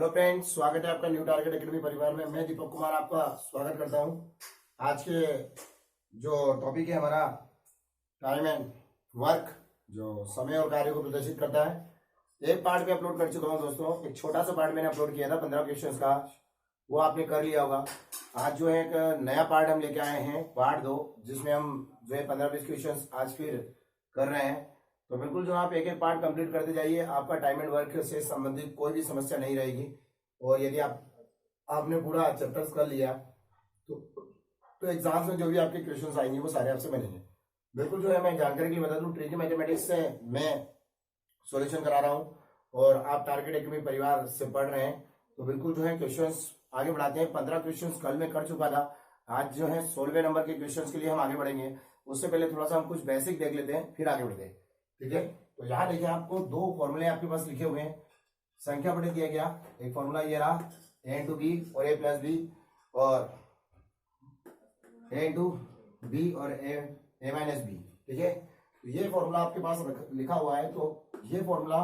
Hello friends, स्वागत है आपका न्यू टारगेट एकेडमी परिवार में। मैं दीपक कुमार आपका स्वागत करता हूं। आज के जो टॉपिक है हमारा टाइम एंड वर्क, जो समय और कार्य को प्रदर्शित करता है। एक पार्ट में अपलोड कर चुका हूं दोस्तों, एक छोटा सा पार्ट मैंने अपलोड किया था 15 क्वेश्चंस का, वो आपने कर लिया होगा। आज जो है एक नया पार्ट हम लेके आए हैं, पार्ट 2, जिसमें हम जो है 15-20 क्वेश्चन आज फिर कर रहे हैं। तो बिल्कुल जो आप एक एक पार्ट कंप्लीट करते जाइए, आपका टाइम एंड वर्क से संबंधित कोई भी समस्या नहीं रहेगी। और यदि आपने पूरा चैप्टर्स कर लिया तो एग्जाम्स में जो भी आपके क्वेश्चंस आएंगे वो सारे आपसे बनेंगे। बिल्कुल जो है मैं जानकारी के लिए बता दूं, ट्रिकी मैथमेटिक्स से मैं सॉल्यूशन करा रहा हूँ और आप टारगेट एकेडमी परिवार से पढ़ रहे हैं। तो बिल्कुल जो है क्वेश्चंस आगे बढ़ाते हैं। 15 क्वेश्चंस कल मैं कर चुका था। आज जो है 16वें नंबर के क्वेश्चंस के लिए हम आगे बढ़ेंगे। उससे पहले थोड़ा सा हम कुछ बेसिक देख लेते हैं, फिर आगे बढ़ते हैं। ठीक है, तो यहाँ देखिए आपको दो फॉर्मूले आपके पास लिखे हुए हैं। संख्या बटे दिया गया, एक फॉर्मूला ये रहा a इंटू बी और a प्लस बी, और a इंटू बी और a माइनस बी। ठीक है, तो ये फॉर्मूला आपके पास लिखा हुआ है। तो ये फॉर्मूला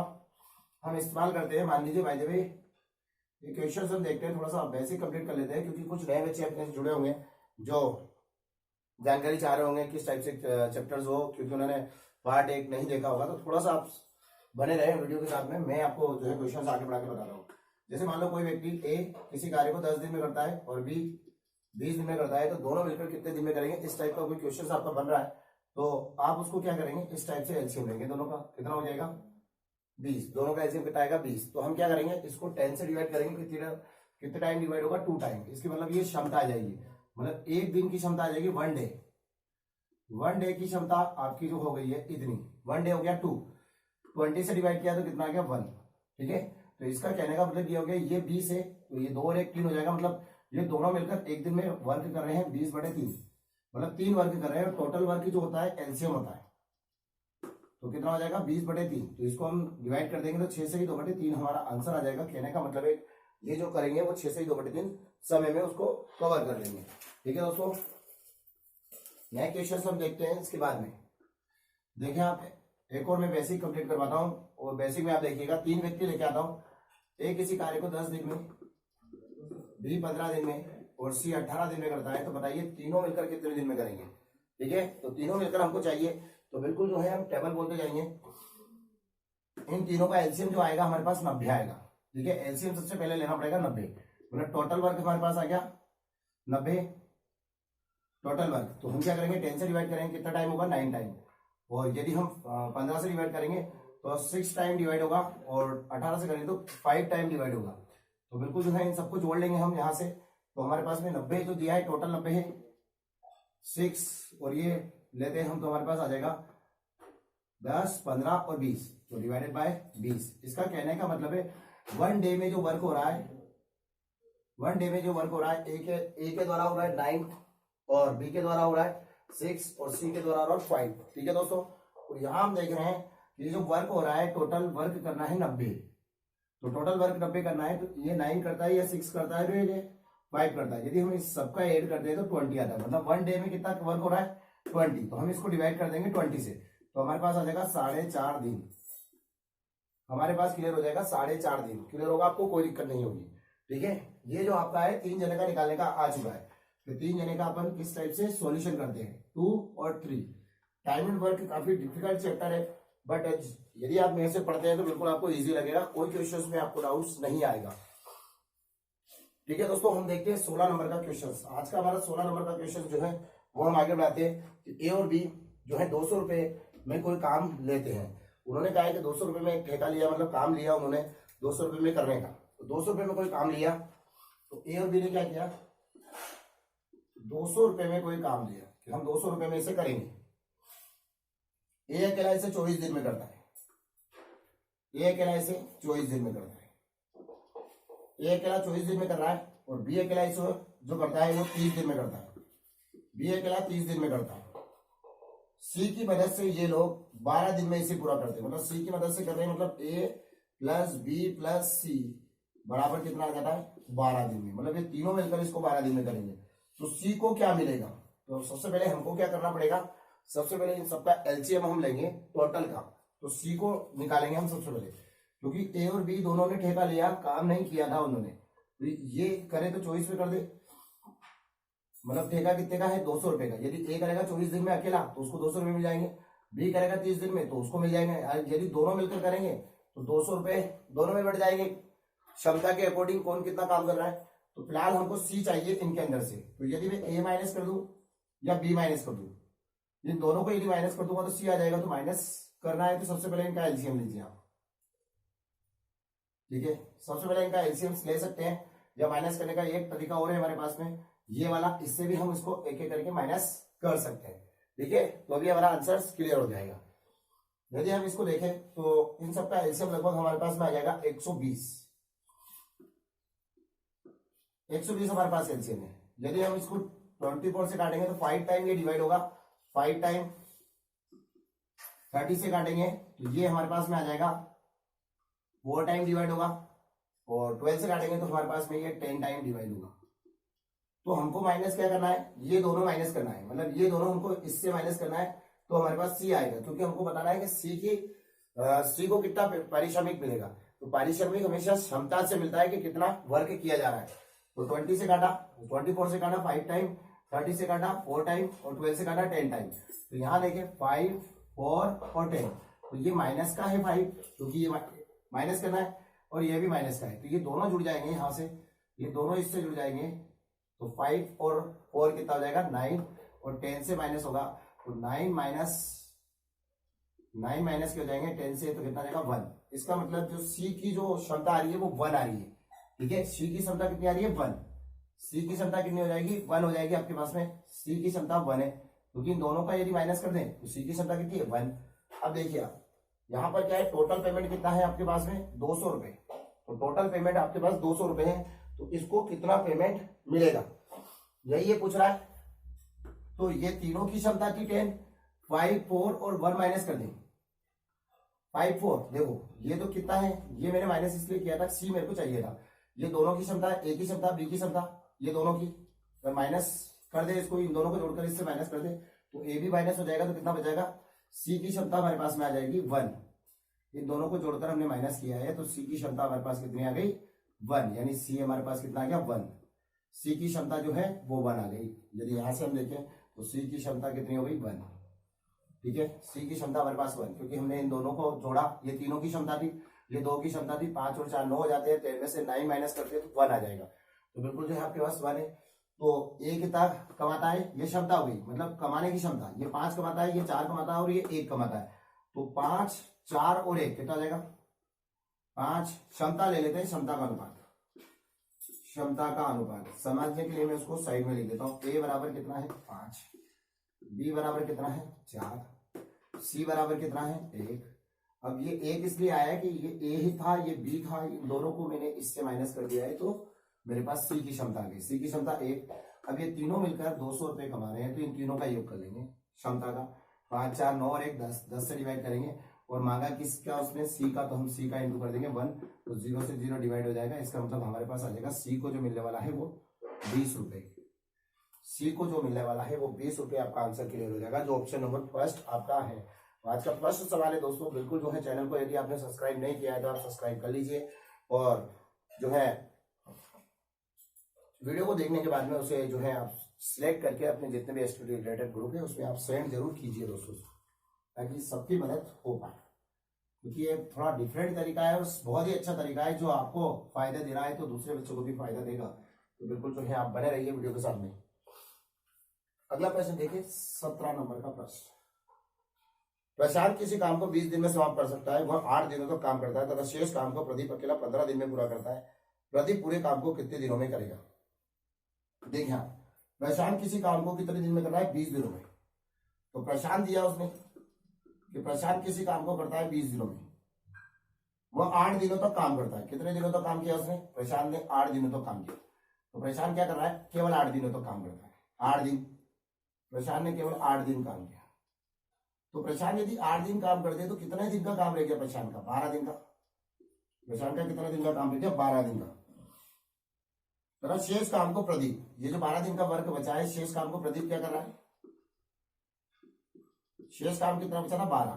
हम इस्तेमाल करते हैं। मान लीजिए बाय द वे ये क्वेश्चन हम देखते हैं, थोड़ा सा बेसिक कंप्लीट कर लेते हैं, क्योंकि कुछ नए बच्चे अपने से जुड़े होंगे जो जानकारी चाह रहे होंगे किस टाइप से चैप्टर्स हो, क्योंकि उन्होंने पार्ट 1 नहीं देखा होगा। तो थोड़ा सा आप बने रहे वीडियो के साथ में, मैं आपको जो है क्वेश्चन आगे बढ़ा के बता रहा हूँ। जैसे मान लो कोई व्यक्ति ए किसी कार्य को 10 दिन में करता है और बी 20 दिन में करता है, तो दोनों मिलकर कितने दिन में करेंगे, इस टाइप का कोई क्वेश्चन आपका बन रहा है। तो आप उसको क्या करेंगे, इस टाइप से एलसीएम लेंगे। दोनों का कितना हो जाएगा 20, दोनों का एलसीएम कितना आएगा 20। तो हम क्या करेंगे, इसको 10 से डिवाइड करेंगे। कितने टाइम डिवाइड होगा, 2 टाइम। इसकी मतलब ये क्षमता आ जाएगी, मतलब एक दिन की क्षमता आ जाएगी 1 डे। 1 डे की क्षमता आपकी जो हो गई है इतनी, 1 डे हो गया 2, 20 से डिवाइड किया तो कितना आ गया 1। ठीक है, तो इसका कहने का मतलब ये हो गया, ये 20 है तो ये 2 और 1 3 हो जाएगा। मतलब ये दोनों मिलकर एक दिन में वर्क कर रहे हैं 20/3, मतलब 3 वर्क कर रहे हैं। टोटल वर्क जो होता है एलसीएम होता है, तो कितना हो जाएगा 20/3। तो इसको हम डिवाइड कर देंगे तो 6 से ही 2/3 हमारा आंसर आ जाएगा। कहने का मतलब है ये जो करेंगे वो 6 से ही 2/3 समय में उसको कवर कर लेंगे। ठीक है दोस्तों, नए क्वेश्चन हम देखते हैं इसके बाद में। देखिए आप, एक और मैं बेसिक कंप्लीट करवाता हूं, और बेसिक में आप देखिएगा 3 व्यक्ति लेके आता हूं। ए किसी कार्य को 10 दिन में, बी 15 दिन में और सी 18 दिन में करता है। तो बताइए तीनों मिलकर कितने दिन में करेंगे। ठीक है, तो तीनों मिलकर हमको चाहिए। तो बिल्कुल जो है हम टेबल बोलते जाएंगे। इन तीनों का एलसीएम जो आएगा हमारे पास 90 आएगा। ठीक है, एलसीएम सबसे पहले लेना पड़ेगा 90, मतलब टोटल वर्क हमारे पास आ गया 90 टोटल वर्क। तो हम क्या करेंगे, 10 से डिवाइड करेंगे, कितना टाइम होगा 9 टाइम। और यदि हम 15 से डिवाइड करेंगे तो 6 टाइम डिवाइड होगा, और 18 से करेंगे तो 5 टाइम डिवाइड होगा। तो बिल्कुल जो है इन सबको जोड़ लेंगे हम यहाँ से। तो हमारे पास में 90 जो दिया है, टोटल 90 है, 6 और ये लेते हैं हम, तो हमारे पास आ जाएगा 10, 15 और 20, तो डिवाइडेड बाय 20। इसका कहने का मतलब है 1 डे में जो वर्क हो रहा है, 1 डे में जो वर्क हो रहा है, ए के द्वारा हो रहा है 9, और बी के द्वारा हो रहा है 6, और सी के द्वारा हो रहा है 5। ठीक है दोस्तों, तो यहां हम देख रहे हैं ये जो वर्क हो रहा है, टोटल वर्क करना है 90। तो टोटल वर्क 90 करना है, तो ये 9 करता है, या 6 करता है, तो ये 5 करता है। यदि हम इस सबका ऐड करते हैं तो 20 आता है। मतलब 1 डे में कितना वर्क हो रहा है 20। तो हम इसको डिवाइड कर देंगे 20 से, तो हमारे पास आ जाएगा 4.5 दिन। हमारे पास क्लियर हो जाएगा 4.5 दिन। क्लियर होगा, आपको कोई दिक्कत नहीं होगी। ठीक है, ये जो आपका है 3 जने का निकालने का आ चुका है। तो 3 जने का अपन किस टाइप से सॉल्यूशन करते हैं, 2 और 3। टाइम एंड वर्क काफी डिफिकल्ट चैप्टर है, बट यदि आप मेरे से पढ़ते हैं तो बिल्कुल आपको इजी लगेगा, कोई क्वेश्चन में आपको डाउट्स नहीं आएगा। ठीक है दोस्तों, हम देखते हैं 16 नंबर का क्वेश्चन। आज का हमारा 16 नंबर का क्वेश्चन जो है वो हम आगे बढ़ाते हैं कि ए और बी जो है 200 रुपए में कोई काम लेते हैं। उन्होंने कहा है कि 200 रुपए में एक ठेका लिया, मतलब काम लिया उन्होंने 200 रुपए में करने का। तो 200 रुपए में कोई काम लिया, तो ए और बी ने क्या किया, 200 रुपए में कोई काम लिया कि हम 200 रुपए में इसे करेंगे। ए अकेला इसे 24 दिन में करता है, ए अकेला इसे 24 दिन में करता है, ए अकेला 24 दिन में कर रहा है, और बी अकेला इसे जो करता है वो 30 दिन में करता है, बी अकेला 30 दिन में करता है। सी की मदद से ये लोग 12 दिन में इसे पूरा करते हैं। मतलब सी की मदद से कर रहे हैं, मतलब ए प्लस बी प्लस सी बराबर कितना आ जाता है 12 दिन में। मतलब ये तीनों मिलकर इसको 12 दिन में करेंगे। तो सी को क्या मिलेगा, तो सबसे पहले हमको क्या करना पड़ेगा, सबसे पहले इन सबका एलसीएम हम लेंगे टोटल का। तो सी को निकालेंगे हम सबसे पहले। क्योंकि ए और बी दोनों ने ठेका लिया, काम नहीं किया था उन्होंने, तो ये करे तो 24 पे कर दे, मतलब ठेका कितने का है 200 रुपए का। यदि ए करेगा 24 दिन में अकेला तो उसको 200 रुपए मिल जाएंगे, बी करेगा 30 दिन में तो उसको मिल जाएंगे। यदि दोनों मिलकर करेंगे तो 200 रुपए दोनों में बढ़ जाएंगे, क्षमता के अकॉर्डिंग कौन कितना काम कर रहा है। तो फिलहाल हमको सी चाहिए इनके अंदर से, तो यदि मैं ए माइनस कर दूं या बी माइनस कर दूं, इन दोनों को यदि माइनस कर दूंगा तो सी आ जाएगा। तो माइनस करना है तो सबसे पहले इनका एलसीएम लीजिए आप, ठीक है। सबसे पहले इनका एलसीएम ले सकते हैं, या माइनस करने का एक तरीका और है हमारे पास में, ये वाला, इससे भी हम इसको एक एक करके माइनस कर सकते हैं, ठीक है। तो अभी हमारा आंसर क्लियर हो जाएगा। यदि हम इसको देखें तो इन सबका एलसीएम लगभग हमारे पास में आ जाएगा 120 हमारे पास एलसीएम है। यदि हम इसको 24 से काटेंगे तो 5 टाइम ये डिवाइड होगा, 5 टाइम 30 से काटेंगे तो ये हमारे पास में आ जाएगा 4 टाइम डिवाइड होगा, और 12 से काटेंगे तो हमारे पास में ये 10 टाइम डिवाइड होगा। तो हमको माइनस क्या करना है, ये दोनों माइनस करना है, मतलब ये दोनों हमको इससे माइनस करना है, तो हमारे पास सी आएगा, क्योंकि हमको बताना है कि सी को कितना पारिश्रमिक मिलेगा। तो पारिश्रमिक हमेशा क्षमता से मिलता है कि कितना वर्क किया जा रहा है। तो 20 से काटा, 24 से काटा 5 टाइम, 30 से काटा 4 टाइम, और 12 से काटा 10 टाइम। तो यहाँ देखिए 5, 4 और 10, तो ये माइनस का है 5, क्योंकि ये माइनस करना है, और ये भी माइनस का है, तो ये दोनों जुड़ जाएंगे यहाँ से, ये दोनों इससे जुड़ जाएंगे। तो 5 और 4 कितना हो जाएगा 9, और 10 से माइनस होगा तो 9 माइनस के हो जाएंगे 10 से, तो कितना जाएगा 1। इसका मतलब जो सी की जो क्षमता आ रही है वो 1 आ रही है, ठीक है। सी की क्षमता कितनी आ रही है 1, सी की क्षमता कितनी हो जाएगी 1 हो जाएगी आपके पास में। सी की क्षमता 1 है, क्योंकि इन दोनों का यदि माइनस कर दें तो सी की क्षमता कितनी है 1। अब देखिए आप यहाँ पर क्या है, टोटल पेमेंट कितना है आपके पास में 200 रुपए, तो टोटल पेमेंट आपके पास 200 रुपए है, तो इसको कितना पेमेंट मिलेगा यही ये पूछ रहा है। तो ये तीनों की क्षमता थी 10, 5, 4 और 1 माइनस कर दें, 5, 4, देखो ये तो कितना है, ये मैंने माइनस इसलिए किया था, सी मेरे को चाहिए था। ये दोनों की क्षमता है, ए की क्षमता, बी की क्षमता, ये दोनों की, तो माइनस कर दे इसको, इन दोनों को जोड़कर इससे माइनस कर दे तो ए भी माइनस हो जाएगा, तो कितना बचेगा, सी की क्षमता हमारे पास में आ जाएगी 1। इन दोनों को जोड़कर हमने माइनस किया है, तो सी की क्षमता हमारे पास कितनी आ गई 1, यानी सी हमारे पास कितना आ गया 1। सी की क्षमता जो है वो 1 आ गई। यदि यहां से हम देखें तो सी की क्षमता कितनी हो गई 1, ठीक है। सी की क्षमता हमारे पास 1, क्योंकि हमने इन दोनों को जोड़ा, ये तीनों की क्षमता थी, ये 2 की क्षमता थी, 5 और 4 9 हो जाते हैं, 10 में से 9 माइनस करते हैं तो 1 आ जाएगा। तो बिल्कुल जो है आपके पास 1 है। तो ए कितना कमाता है, ये क्षमता हो गई, मतलब कमाने की क्षमता, ये 5 कमाता है, ये 4 कमाता है और ये 1 कमाता है। तो 5, 4 और 1 कितना हो जाएगा 5। क्षमता ले लेते हैं, क्षमता का अनुपात, क्षमता का अनुपात समझने के लिए मैं उसको साइड में लिख देता हूं। ए बराबर कितना है 5, बी बराबर कितना है 4, सी बराबर कितना है 1। अब ये 1 इसलिए आया है कि ये ए ही था, ये बी था, इन दोनों को मैंने इससे माइनस कर दिया है, तो मेरे पास सी की क्षमता आ गई। सी की क्षमता 1। अब ये तीनों मिलकर 200 रुपए कमा रहे हैं, तो इन तीनों का योग कर लेंगे क्षमता का, 5, 4, 9 और 1 10, 10 से डिवाइड करेंगे, और मांगा किसका उसने सी का, तो हम सी का इंटू कर देंगे 1, तो 0 से 0 डिवाइड हो जाएगा। इसका मतलब हमारे पास आ जाएगा सी को जो मिलने वाला है वो 20 रुपए, सी को जो मिलने वाला है वो 20 रुपए। आपका आंसर क्लियर हो जाएगा, जो ऑप्शन नंबर फर्स्ट आपका है। तो आज का फर्स्ट सवाल है दोस्तों, बिल्कुल जो है चैनल को यदि आपने सब्सक्राइब नहीं किया है तो आप सब्सक्राइब कर लीजिए, और जो है वीडियो को देखने के बाद में उसे जो है आप सिलेक्ट करके अपने जितने भी स्टडी रिलेटेड ग्रुप है उसमें आप सेंड जरूर कीजिए दोस्तों, ताकि सबकी मदद हो पाए, क्योंकि ये थोड़ा डिफरेंट तरीका है और बहुत ही अच्छा तरीका है जो आपको फायदा दे रहा है, तो दूसरे बच्चों को भी फायदा देगा। तो बिल्कुल जो है आप बने रहिए वीडियो के साथ में। अगला प्रश्न देखिए, 17 नंबर का प्रश्न। प्रशांत किसी काम को 20 दिन में समाप्त कर सकता है, वह 8 दिनों तक काम करता है तथा शेष काम को प्रदीप अकेला 15 दिन में पूरा करता है। प्रदीप पूरे काम को कितने दिनों में करेगा। देखिए प्रशांत किसी काम को कितने दिन में करता है 20 दिनों में। तो प्रशांत दिया उसने कि प्रशांत किसी काम को करता है 20 दिनों में, वह 8 दिनों तक काम करता है। कितने दिनों तक काम किया उसने, प्रशांत ने 8 दिनों तक काम किया। तो प्रशांत क्या कर रहा है, केवल 8 दिनों तक काम करता है, 8 दिन। प्रशांत ने केवल 8 दिन काम किया। तो प्रशांत यदि 8 दिन काम कर दे तो कितने दिन का काम रह गया प्रशांत का, 12 दिन का। प्रशांत का कितने दिन का काम रह गया, 12 दिन का। तो शेष काम को प्रदीप, ये जो 12 दिन का वर्क बचा है, शेष काम को प्रदीप क्या कर रहा है, शेष काम कितना बचा था 12,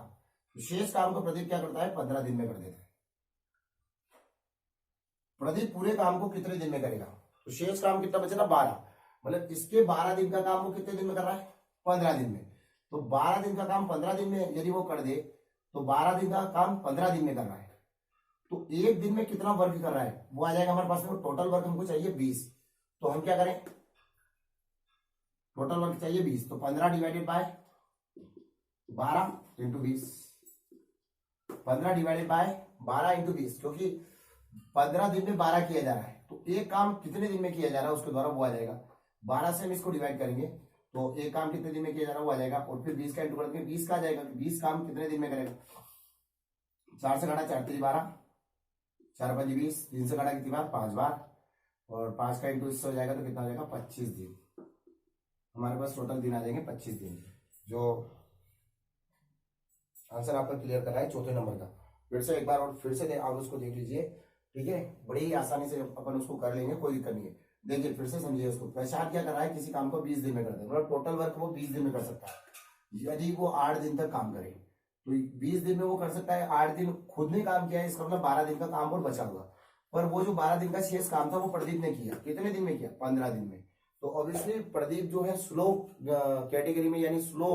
तो शेष काम को प्रदीप क्या करता है 15 दिन में कर देता है। प्रदीप पूरे काम को कितने दिन में करेगा, तो शेष काम कितना बचेगा 12, मतलब इसके 12 दिन का काम वो कितने दिन में कर रहा है 15 दिन में। तो 12 दिन का काम 15 दिन में यदि वो कर दे तो 12 दिन का काम 15 दिन में कर रहा है, तो एक दिन में कितना वर्क कर रहा है वो आ जाएगा हमारे पास में। टोटल वर्क हमको चाहिए 20, तो हम क्या करें, टोटल वर्क चाहिए 20, तो 15 divided by 12 into 20, 15 divided by 12 into 20, क्योंकि 15 दिन में 12 किया जा रहा है, तो एक काम कितने दिन में किया जा रहा है उसके द्वारा वो आ जाएगा। 12 से हम इसको डिवाइड करेंगे तो एक काम कितने दिन में किया जा रहा है वो आ जाएगा, और फिर 20 का इंटू करेंगे 20 का आ जाएगा, 20 काम कितने दिन में करेगा। 4 से घटा 4 3 12, 4 5 20, 3 से घटा कितनी बार 5 बार, और 5 का इंटू इससे हो जाएगा तो कितना हो जाएगा 25 दिन। हमारे पास टोटल दिन आ जाएंगे 25 दिन, जो आंसर आपका क्लियर कर रहा है चौथे नंबर का। फिर से एक बार और फिर से आप उसको देख लीजिए, ठीक है, बड़ी ही आसानी से अपन उसको कर लेंगे, कोई दिक्कत नहीं है। देखिए फिर से समझिए उसको, प्रशांत क्या कर रहा है, किसी काम को 20 दिन में करता है, मतलब टोटल वर्क वो 20 दिन में कर सकता है यदि वो 8 दिन तक काम करे, तो 20 दिन में वो कर सकता है। 8 दिन खुद ने काम किया है, इसका मतलब 12 दिन का काम और बचा हुआ, पर वो जो 12 दिन का शेष काम था वो प्रदीप ने किया, कितने दिन में किया 15 दिन में। तो ऑब्वियसली प्रदीप जो है स्लो कैटेगरी में यानी स्लो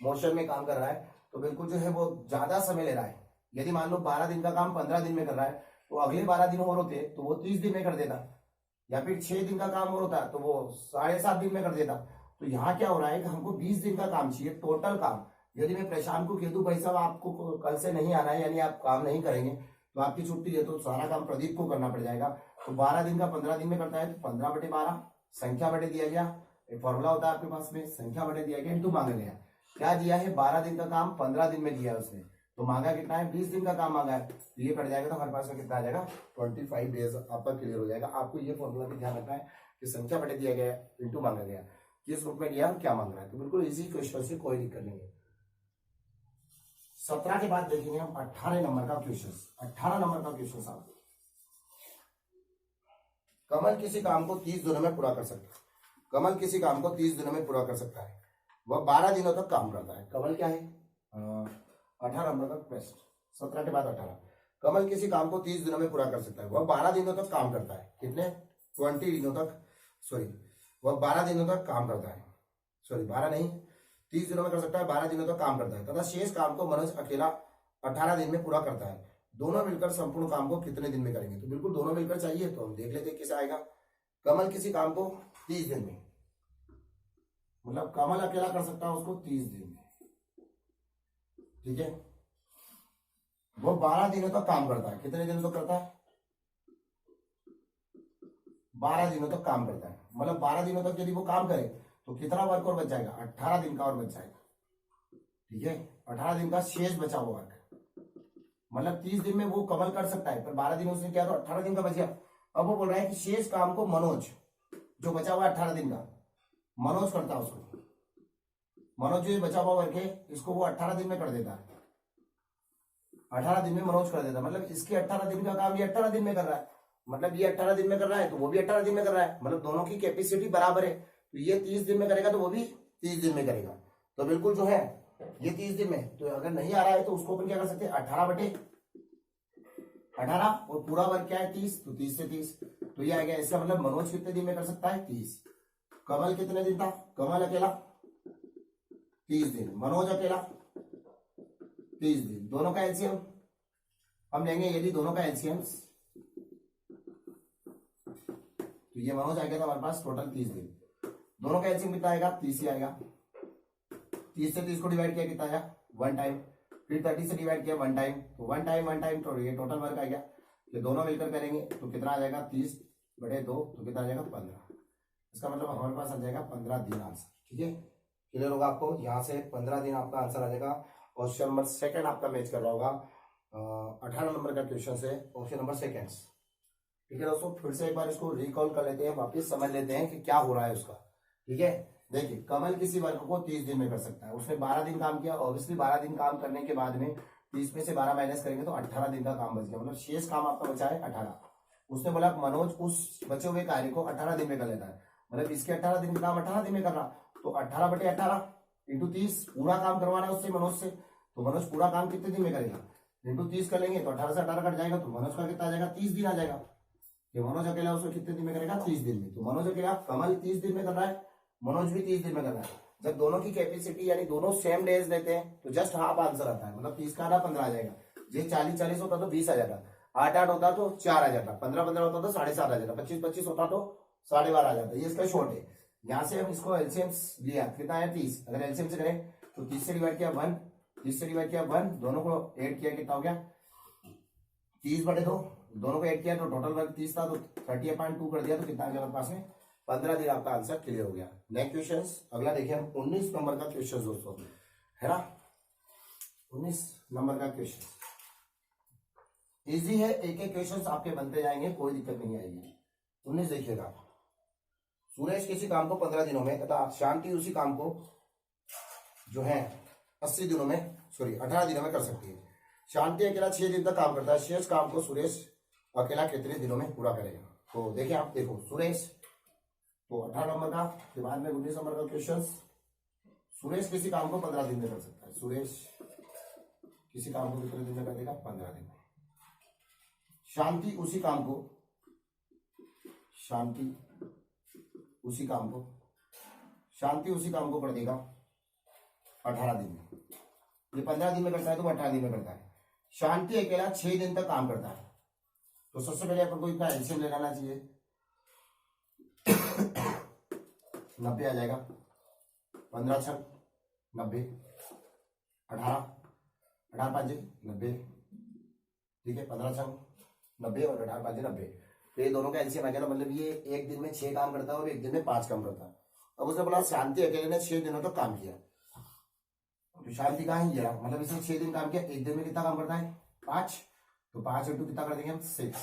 मोशन में काम कर रहा है, तो बिल्कुल जो है वो ज्यादा समय ले रहा है। यदि मान लो 12 दिन का काम 15 दिन में कर रहा है, तो अगले 12 दिन और होते तो वो 30 दिन में कर देता, या फिर 6 दिन का काम और होता तो वो 7.5 दिन में कर देता। तो यहाँ क्या हो रहा है कि हमको 20 दिन का काम चाहिए टोटल काम। यदि मैं प्रशांत को कह दूं भाई साहब आपको कल से नहीं आना है, यानी आप काम नहीं करेंगे तो आपकी छुट्टी है, तो सारा काम प्रदीप को करना पड़ जाएगा। तो 12 दिन का 15 दिन में करता है, तो 15/12 संख्या बटे दिया गया, एक फॉर्मूला होता है आपके पास में, संख्या बटे दिया गया इंटू मांगा गया। क्या दिया है 12 दिन का काम 15 दिन में दिया है उसने, तो मांगा कितना है 20 दिन का काम मांगा है, तो ये कट जाएगा, तो हमारे पास में कितना आ जाएगा 25 डेज आपका क्लियर हो जाएगा। आपको ये फॉर्मूला भी ध्यान रखना है कि संख्या बटे दिया गया इंटू मांगा गया, किस रूप में दिया क्या मांग रहा है, तो बिल्कुल इजी क्वेश्चन से कोई दिक्कत नहीं है। 17 के बाद देखेंगे हम 18 नंबर का क्वेश्चन। 18 नंबर का क्वेश्चन साहब, कमल किसी काम को 30 दिनों में पूरा कर सकता है। कमल किसी काम को 30 दिनों में पूरा कर सकता है, वह 12 दिनों तक काम करता है। कमल क्या है 18 नंबर का प्रश्न, 17 के बाद 18। कमल किसी काम को 30 दिनों में पूरा कर सकता है, वह 12 दिनों तक काम करता है। कितने 20 दिनों तक, सॉरी वह 12 दिनों तक काम करता है, सॉरी 12 नहीं 30 दिनों में कर सकता है, 12 दिनों तक काम करता है, तथा शेष काम को मनोज अकेला 18 दिन में पूरा करता है। दोनों मिलकर संपूर्ण काम को कितने दिन में करेंगे, तो बिल्कुल दोनों मिलकर चाहिए, तो हम देख लेते हैं कैसे आएगा। कमल किसी काम को 30 दिन में, मतलब कमल अकेला कर सकता है उसको 30 दिन में, ठीक है। वो 12 दिनों तक काम करता है, कितने दिनों तक करता है 12 दिनों तक काम करता है, मतलब 12 दिनों तक यदि वो काम करे तो कितना वर्क और बच जाएगा 18 दिन का और बच जाएगा, ठीक है। 18 दिन का शेष बचा हुआ वर्क, मतलब 30 दिन में वो कमल कर सकता है, पर 12 दिन उसने किया तो 18 दिन का बच गया। अब वो बोल रहा है कि शेष काम को मनोज, जो बचा हुआ 18 दिन का मनोज करता है उसको, मनोज जो बचा हुआ वर्क है इसको वो 18 दिन में कर देता है, 18 दिन में मनोज कर देता है, मतलब इसके 18 दिन का काम ये 18 दिन में कर रहा है, मतलब ये 18 दिन में कर रहा है तो वो भी 18 दिन में कर रहा है, मतलब दोनों की कैपेसिटी बराबर है, तो ये 30 दिन में करेगा तो वो भी 30 दिन में करेगा। तो बिल्कुल जो है ये 30 दिन में, तो अगर नहीं आ रहा है तो उसको अपन क्या कर सकते हैं 18/18, और पूरा वर्क क्या है 30, तो 30 से 30, तो ये आ गया। इसका मतलब मनोज कितने दिन में कर सकता है 30, कमल कितने दिन था, कमल अकेला 30 दिन, मनोज अकेला 30 दिन, दोनों का एलसीएम हम लेंगे, यदि दोनों का एलसीएम तो ये मनोज आ गया था हमारे पास टोटल 30 दिन, दोनों का एलसीएम कितना आएगा 30 ही आएगा। 30 से 30 को डिवाइड किया कितना आया 1 टाइम, फिर 30 से डिवाइड किया 1 टाइम, तो 1 टाइम 1 टाइम, तो ये टोटल वर्क आ गया। ये दोनों मिलकर करेंगे तो कितना आ जाएगा 30/2, तो कितना आ जाएगा 15, इसका मतलब हमारे पास आ जाएगा 15 दिन आंसर, ठीक है। क्लियर होगा आपको, यहाँ से 15 दिन आपका आंसर आ जाएगा। ऑप्शन नंबर सेकंड आपका मैच कर रहा होगा 18 नंबर का क्वेश्चन से, ऑप्शन नंबर सेकंड, ठीक है दोस्तों। फिर से एक बार इसको रिकॉल कर लेते हैं, वापिस समझ लेते हैं कि क्या हो रहा है उसका, ठीक है। देखिए कमल किसी वर्क को 30 दिन में कर सकता है, उसने 12 दिन काम किया, ऑब्वियसली 12 दिन काम करने के बाद में 30 में से 12 माइनस करेंगे तो 18 दिन का काम बच गया, मतलब शेष काम आपका बचा है 18। उसने बोला मनोज उस बचे हुए कार्य को 18 दिन में कर लेता है, मतलब इसके 18 दिन का काम 18 दिन में कर रहा, तो 18/18 इंटू 30 पूरा काम करवाना है उससे मनोज से, तो मनोज पूरा काम कितने दिन में करेगा, इंटू 30 कर लेंगे तो 18 से 18 कट जाएगा, तो मनोज का कितना आ जाएगा 30 दिन आ जाएगा, कि मनोज अकेला उसको कितने दिन में करेगा, 30 दिन में। तो मनोज अकेला, कमल 30 दिन में कर रहा है, मनोज भी 30 दिन में कर रहा है। जब दोनों की कैपेसिटी यानी दोनों सेम डेज लेते हैं तो जस्ट हाफ आंसर आता है, मतलब 30 का आधा 15 आ जाएगा। ये 40-40 होता तो 20 आ जाता, 8-8 होता तो 4 आ जाता, 15-15 होता तो 7.5 आ जाता, 25-25 होता तो 12.5 आ जाता। ये इसका शॉर्ट है। यहाँ से हम इसको एलसीएम लिया, कितना है 30। अगर एलसीएम से करें तो 30 से डिवाइड किया 1, 30 से डिवाइड किया 1, दोनों को ऐड किया, कितना हो गया 30/2, दोनों को ऐड किया तो टोटल वर्क 30 था, तो 30/2 कर दिया तो कितना आ गया हमारे पास में 15 दिन। आपका आंसर क्लियर हो गया। नेक्स्ट क्वेश्चन अगला देखिए हम 19 नंबर का क्वेश्चन दोस्तों, है ना। 19 नंबर का क्वेश्चन इजी है, एक एक क्वेश्चन आपके बनते जाएंगे, कोई दिक्कत नहीं आएगी। 19 देखिएगा, सुरेश किसी काम को 15 दिनों में तथा शांति उसी काम को जो है 80 दिनों में 18 दिनों में कर सकती है। शांति अकेला 6 दिन तक काम करता है, शेष काम को सुरेश अकेला कितने दिनों में पूरा करेगा। तो देखिए आप देखो सुरेश, तो 18 नंबर का, फिर बाद में 19 नंबर का क्वेश्चन। सुरेश किसी काम को 15 दिन में कर सकता है, सुरेश किसी काम को कितने दिन में कर देगा, 15 दिन में। शांति उसी काम को, शांति उसी काम को, शांति उसी काम को कर देगा 18 दिन में। ये 15 दिन में करता है तो 18 दिन में करता है। शांति अकेला 6 दिन तक काम करता है, तो सबसे पहले अपन को इतना एलसीएम ले लेना चाहिए। 90 आ जाएगा, 15 छक 90, 18 5 90, ठीक है, 15 छक 90 और 18 5 90। तो ये दोनों का एलसीएम आ गया, मतलब ये एक दिन में 6 काम करता है और एक दिन में 5 काम करता है। अब उसने बोला शांति अकेले ने 6 दिनों तक काम किया, तो शांति कहाँ है, ये मतलब इसने 6 दिन काम किया, एक दिन में कितना काम करता है 5, तो 5 इंटू कितना कर देंगे हम 6,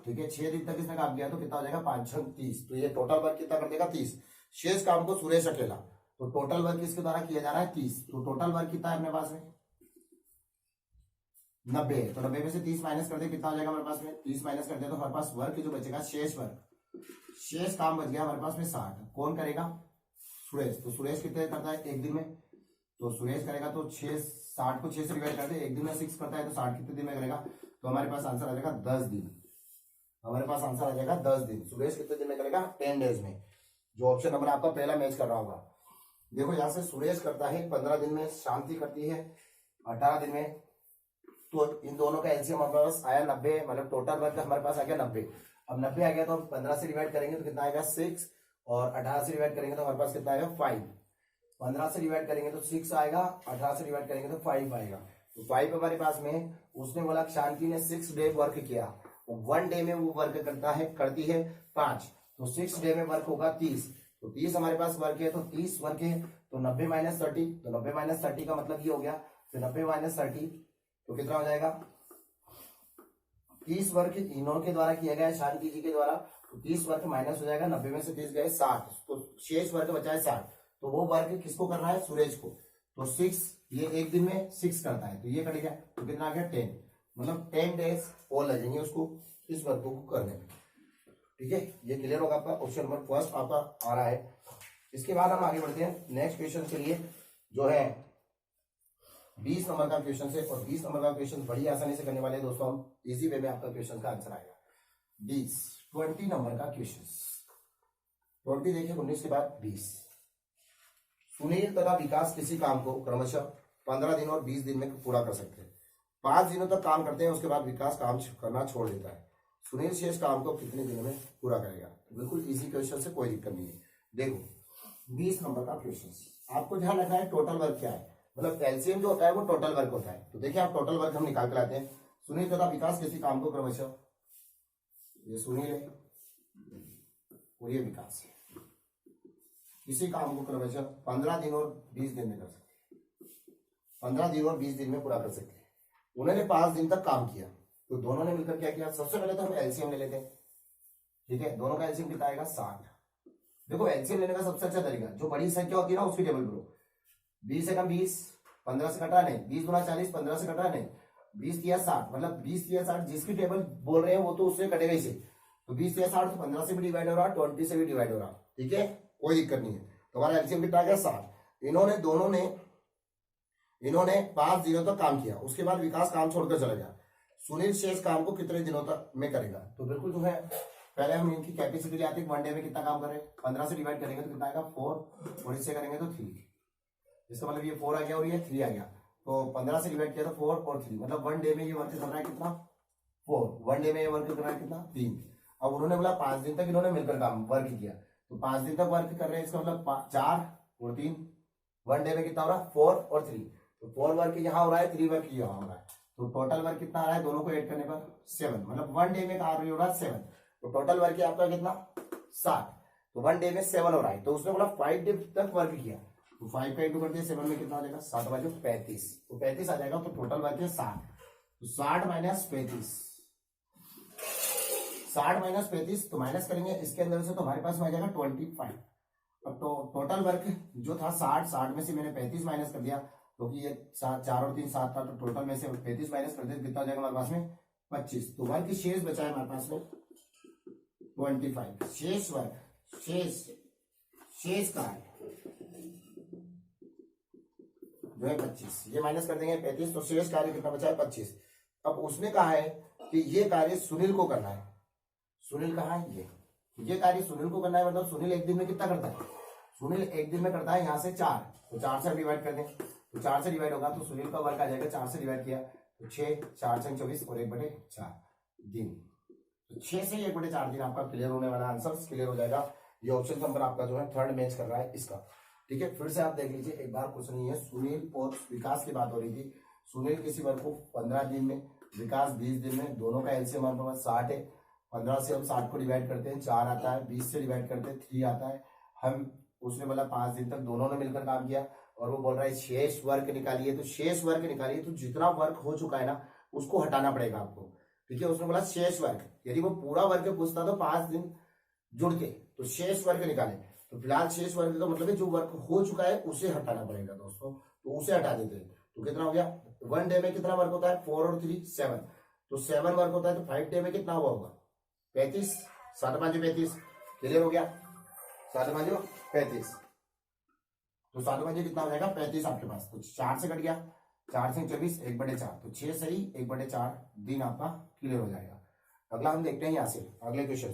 ठीक है। 6 दिन तक इसने काम किया तो कितना हो जाएगा 5 6 30, तो ये टोटल वर्क कितना कर देगा 30। शेष काम को सुरेश अकेला, तो टोटल वर्क इसके द्वारा किया जा रहा है 30, तो टोटल वर्क कितना है अपने पास में 90, तो 90 में से 30 माइनस कर दे, कितना हो जाएगा हमारे पास में 30 माइनस कर दे तो हमारे पास वर्क जो बचेगा शेष वर्क, शेष काम बच गया हमारे पास में 60। कौन करेगा, सुरेश। तो सुरेश कितने करता है एक दिन में, तो सुरेश करेगा तो 60 को 6 से डिवाइड कर दे, एक दिन में 6 करता है तो 60 कितने दिन में करेगा, तो हमारे पास आंसर आ जाएगा 10 दिन। हमारे पास आंसर आ जाएगा 10 दिन। सुरेश कितने दिन में करेगा 10 डेज में, जो ऑप्शन नंबर आपका पहला मैच कर रहा होगा। देखो यहाँ से सुरेश करता है 15 दिन में, शांति करती है 18 दिन में, तो इन दोनों का एलसीएम हमारे पास आया 90, मतलब टोटल वर्क हमारे पास आ गया 90। अब 90 आ गया तो हम 15 से डिवाइड करेंगे तो कितना आएगा 6, और 18 से डिवाइड करेंगे तो हमारे पास कितना आएगा 5। 15 से डिवाइड करेंगे तो 6 आएगा, 18 से डिवाइड करेंगे तो 5 आएगा। तो 5 हमारे पास में, उसने बोला शांति ने 6 डे वर्क किया, 1 डे में वो वर्क करती है 5, तो 6 डे में वर्क होगा 30, तो 30 हमारे पास वर्क है, तो 30 वर्क है तो 90 - 30, तो 90 - 30 का मतलब ये हो गया, तो 90 - 30 तो कितना हो जाएगा 30 वर्क इन्हों के द्वारा किया गया है, शांति जी के द्वारा, तो 30 वर्क माइनस हो जाएगा, 90 में से 30 गए 60, तो शेष वर्क बचा है 60, तो वो वर्क किसको करना है सुरेश को, तो 6 ये एक दिन में 6 करता है, तो ये कट गया, तो कितना आ गया 10, मतलब 10 डेज और लगेंगे उसको इस वर्क को करने में, ठीक है। ये क्लियर होगा आपका, ऑप्शन नंबर फर्स्ट आपका आ रहा है। इसके बाद हम आगे बढ़ते हैं नेक्स्ट क्वेश्चन के लिए, जो है 20 नंबर का क्वेश्चन है, और 20 नंबर का क्वेश्चन बड़ी आसानी से करने वाले हैं दोस्तों हम, इजी वे में आपका क्वेश्चन का आंसर आएगा। 20 नंबर का क्वेश्चन, 20 देखिए 19 के बाद 20। सुनील तथा विकास किसी काम को क्रमशः 15 दिन और 20 दिन में पूरा कर सकते हैं। 5 दिनों तक काम करते हैं, उसके बाद विकास काम करना छोड़ देता है। सुनील शेष काम को कितने दिनों में पूरा करेगा। तो बिल्कुल इजी क्वेश्चन से कोई दिक्कत नहीं है। देखो 20 नंबर का क्वेश्चन, आपको ध्यान रखना है टोटल वर्क क्या है, मतलब एलसीएम जो होता है वो टोटल वर्क होता है। तो देखिए आप टोटल वर्क हम निकाल कर लाते हैं। सुनील तथा विकास किसी काम को क्रमशः, ये सुनील है और ये विकास है, किसी काम को क्रमशः 15 दिन और 20 दिन में कर सकते हैं, 15 दिन और 20 दिन में पूरा कर सकते हैं। उन्होंने 5 दिन तक काम किया, तो दोनों ने मिलकर क्या किया, सबसे पहले तो हम एलसीएम ले लेते हैं, ठीक है। दोनों का एलसीएम कितना आएगा 60। देखो एलसीएम लेने का सबसे अच्छा तरीका, जो बड़ी संख्या होती है ना उसकी टेबल करो, 20 से कम 20, 15 से कटा नहीं, 20 गुना 40, 15 से कटा नहीं, 20 या 60, मतलब 20 या 60 जिसकी टेबल बोल रहे हैं वो तो उससे कटेगा ही से, तो 20 या 60 तो 15 से भी डिवाइड हो रहा, 20 से भी डिवाइड हो रहा, ठीक है, कोई दिक्कत नहीं है। तो हमारा एलसीएम कितना आ गया 60। इन्होंने 5 दिनों तक काम किया, उसके बाद विकास काम छोड़कर चला गया। सुनील शेष काम को कितने दिनों तक में करेगा। तो बिल्कुल जो है पहले हम इनकी कैपेसिटी ले आते हैं, 1 डे में कितना काम करे, 15 से डिवाइड करेंगे तो कितना आएगा 4, और इससे करेंगे तो 3। इसका मतलब ये 4 आ गया और ये 3 आ गया, तो 15 से डिवाइड किया तो 4 और 3, मतलब 1 डे में ये वर्क कर रहा है कितना 4, 1 डे में ये वर्क कर रहा है कितना 3। अब उन्होंने बोला 5 दिन तक इन्होंने मिलकर काम वर्क किया, तो 5 दिन तक वर्क कर रहे हैं, इसका मतलब 4 और 3, 1 डे में कितना हो रहा है 4 और 3, तो 4 वर्क यहाँ हो रहा है, 3 वर्क यहाँ हो रहा है, तो टोटल वर्क कितना आ रहा है दोनों को ऐड करने पर 7, मतलब 1 डे में कार्य हो रहा है 7, तो टोटल वर्क है आपका कितना 60, तो 1 डे में 7 हो रहा है, तो उसने बोला 5 डे तक वर्क किया, तो 5 का इंटू कर दिया 7 में कितना आ जाएगा 7 बाजू 35, तो 35 आ जाएगा, तो टोटल वर्क है 60, तो 60 माइनस 35, 60 माइनस 35, तो माइनस करेंगे इसके अंदर से तो हमारे पास में आ जाएगा 25। अब तो टोटल वर्क जो था 60 में से मैंने 35 माइनस कर दिया, क्योंकि ये 4 और 3 7 था, तो टोटल में से 35 माइनस कर दिया, कितना हो जाएगा हमारे पास में 25, तो वर्क शेष बचा है हमारे पास में 25, शेष वर्क शेष कार्य जो है 25, ये माइनस कर देंगे 35, तो शेष कार्य कितना बचा है 25। अब उसने कहा है कि ये कार्य सुनील को करना है, सुनील कहा है ये कार्य सुनील को करना है, मतलब सुनील एक दिन में कितना करता है, सुनील एक दिन में करता है यहाँ से 4, तो 4 से डिवाइड कर दें, तो 4 से डिवाइड होगा तो सुनील का वर्क आ जाएगा, 4 से डिवाइड किया तो 6, 4 6 24 और 1/4 दिन, तो 6 से 1/4 दिन आपका क्लियर होने वाला, आंसर क्लियर हो जाएगा। ये ऑप्शन नंबर आपका जो है 3rd मैच कर रहा है इसका, ठीक है। फिर से आप देख लीजिए, एक बार कुछ नहीं है, सुनील और विकास की बात हो रही थी, सुनील किसी वर्क को 15 दिन में, विकास 20 दिन में, दोनों का एलसीएम हमारे पास 60 है, 15 से हम 60 को डिवाइड करते हैं 4 आता है, 20 से डिवाइड करते हैं 3 आता है, हम उसने बोला 5 दिन तक दोनों ने मिलकर काम किया, और वो बोल रहा है शेष वर्क निकालिए, तो शेष वर्क निकालिए, तो जितना वर्क हो चुका है ना उसको हटाना पड़ेगा आपको, ठीक है। उसने बोला शेष वर्क, यदि वो पूरा वर्क पूछता तो 5 दिन जुड़ के, तो शेष वर्क निकाले, तो फिलहाल शेष वर्क का मतलब है जो वर्क हो चुका है उसे हटाना पड़ेगा दोस्तों, तो उसे हटा देते हैं, तो कितना हो गया 1 डे में कितना वर्क होता है 4 और 3 7, तो 7 वर्क होता है, तो 5 डे में कितना हुआ होगा 35, 7 5 35, क्लियर हो गया, 7 5 35, तो 7 5 कितना हो जाएगा 35 आपके पास, तो 4 से कट गया, 4 से 24 1/4, तो 6 सही 1/4 दिन आपका क्लियर हो जाएगा। अगला हम देखते हैं यहाँ से अगले क्वेश्चन,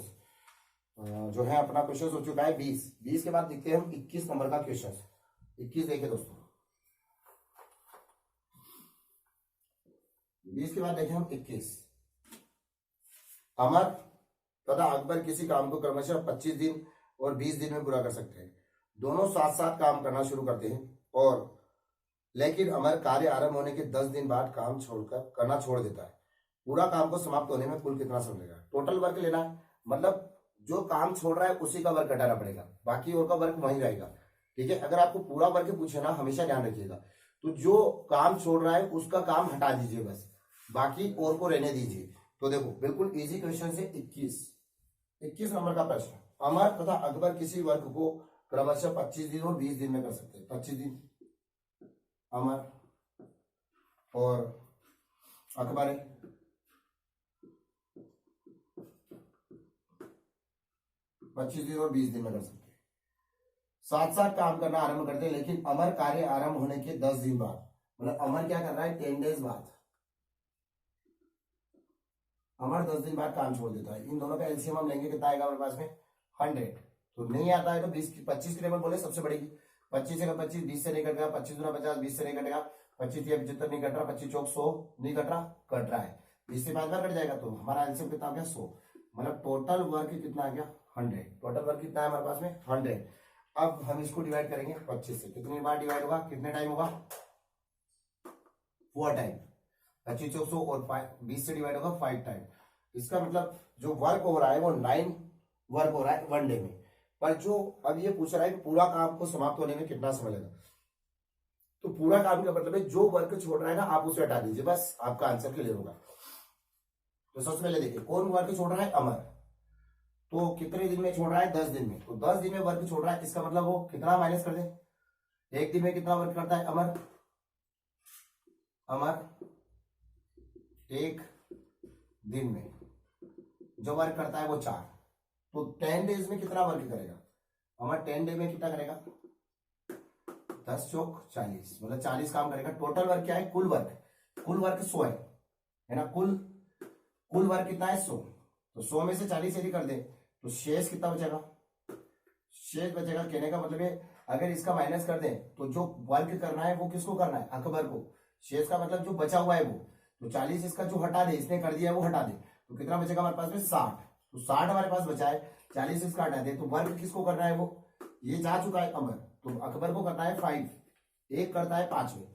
जो है अपना क्वेश्चन हो चुका है 20 के बाद देखते हैं हम 21 नंबर का क्वेश्चन, 21 देखिए दोस्तों, 20 के बाद देखें हम 21, अमर तथा अकबर किसी काम को क्रमशः 25 दिन और 20 दिन में पूरा कर सकते हैं, दोनों साथ साथ काम करना शुरू करते हैं, और लेकिन अमर कार्य आरंभ होने के 10 दिन बाद काम छोड़कर करना छोड़ देता है, पूरा काम को समाप्त होने में कुल कितना समय लगेगा। टोटल वर्क लेना है, मतलब जो काम छोड़ रहा है उसी का वर्क हटाना पड़ेगा, बाकी और का वर्क वहीं रहेगा, ठीक है। अगर आपको पूरा वर्क पूछे ना, हमेशा ध्यान रखिएगा, तो जो काम छोड़ रहा है उसका काम हटा दीजिए बस, बाकी और को रहने दीजिए। तो देखो बिल्कुल इजी क्वेश्चन से 21 नंबर का प्रश्न, अमर तथा अकबर किसी वर्क को क्रमशः 25 दिन और 20 दिन में कर सकते हैं। 25 दिन अमर और अकबर है, 25 दिन और 20 दिन में कर सकते हैं, साथ साथ काम करना आरंभ करते हैं, लेकिन अमर कार्य आरंभ होने के 10 दिन बाद, मतलब अमर क्या कर रहा है 10 डेज बाद, अमर 10 दिन बाद काम छोड़ देता है। इन दोनों का एलसीएम हम लेंगे, कितना आएगा हमारे पास में 100, तो नहीं आता है तो 25 की टेबल बोले सबसे बड़ी, 25 से 25 20 से नहीं कटेगा, 25 गुना 50 20 से नहीं कटेगा, 25 या 75 नहीं कट रहा, 25 चौक 100 नहीं कट रहा, कट रहा है, 20 से 5 बार कट जाएगा, तो हमारा एलसीएम कितना आ गया 100, मतलब टोटल वर्क कितना आ गया 100, टोटल वर्क कितना है हमारे पास में 100। अब हम इसको डिवाइड करेंगे 25 से, कितनी बार डिवाइड होगा, कितने टाइम होगा 4 टाइम, 25 चौक 100 और 20 से डिवाइड होगा 5 टाइम, इसका मतलब जो वर्क हो रहा है वो 9 वर्क हो रहा है 1 डे में, पर जो अब ये पूछ रहा है कि पूरा काम को समाप्त होने में कितना समय लगा, तो पूरा काम का मतलब है जो वर्क छोड़ रहा है ना आप उसे हटा दीजिए, बस आपका आंसर क्लियर होगा। तो सबसे पहले देखिए कौन वर्क छोड़ रहा है अमर, तो कितने दिन में छोड़ रहा है 10 दिन में, तो 10 दिन में वर्क छोड़ रहा है, इसका मतलब वो कितना माइनस कर दे, एक दिन में कितना वर्क करता है अमर, एक दिन में जो वर्क करता है वो 4, तो 10 डेज में कितना वर्क करेगा अमर, 10 डे में कितना करेगा 10 चौक 40, मतलब 40 काम करेगा। टोटल वर्क क्या है, कुल वर्क 100 है ना, कुल कुल वर्क कितना है 100, तो 100 में से 40 यदि कर दे तो शेष कितना बचेगा, शेष बचेगा। कहने का मतलब है अगर इसका माइनस कर दें तो जो वर्क करना है वो किसको करना है, अकबर को। शेष का मतलब जो बचा हुआ है वो, तो 40 इसका जो हटा दे, इसने कर दिया है वो हटा दे, तो कितना बचेगा हमारे पास में 60। तो 60 हमारे पास बचा है, 40 इसका हटा दे, तो वर्क किसको करना है, वो ये जा चुका है अमर, तो अकबर को करना है 5, एक करता है 5 में,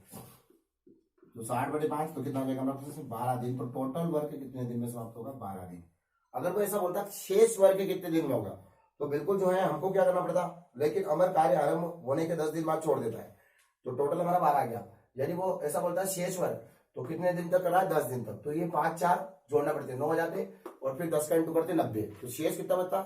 तो 60/5 तो कितना हो जाएगा हमारे पास 12 दिन। तो टोटल वर्क कितने दिन में समाप्त होगा, 12 दिन। अगर कोई ऐसा बोलता शेष वर्क कितने दिन में होगा, तो बिल्कुल जो है हमको क्या करना पड़ता, लेकिन अमर कार्य आरंभ होने के 10 दिन बाद छोड़ देता है, तो टोटल हमारा 12 आ गया। यानी वो ऐसा बोलता है शेष वर्क तो कितने दिन तक करना है, 10 दिन तक, तो ये 5 4 जोड़ना पड़ते 9 हो जाते, और फिर 10 का इंटू करते 90, तो शेष कितना बचता।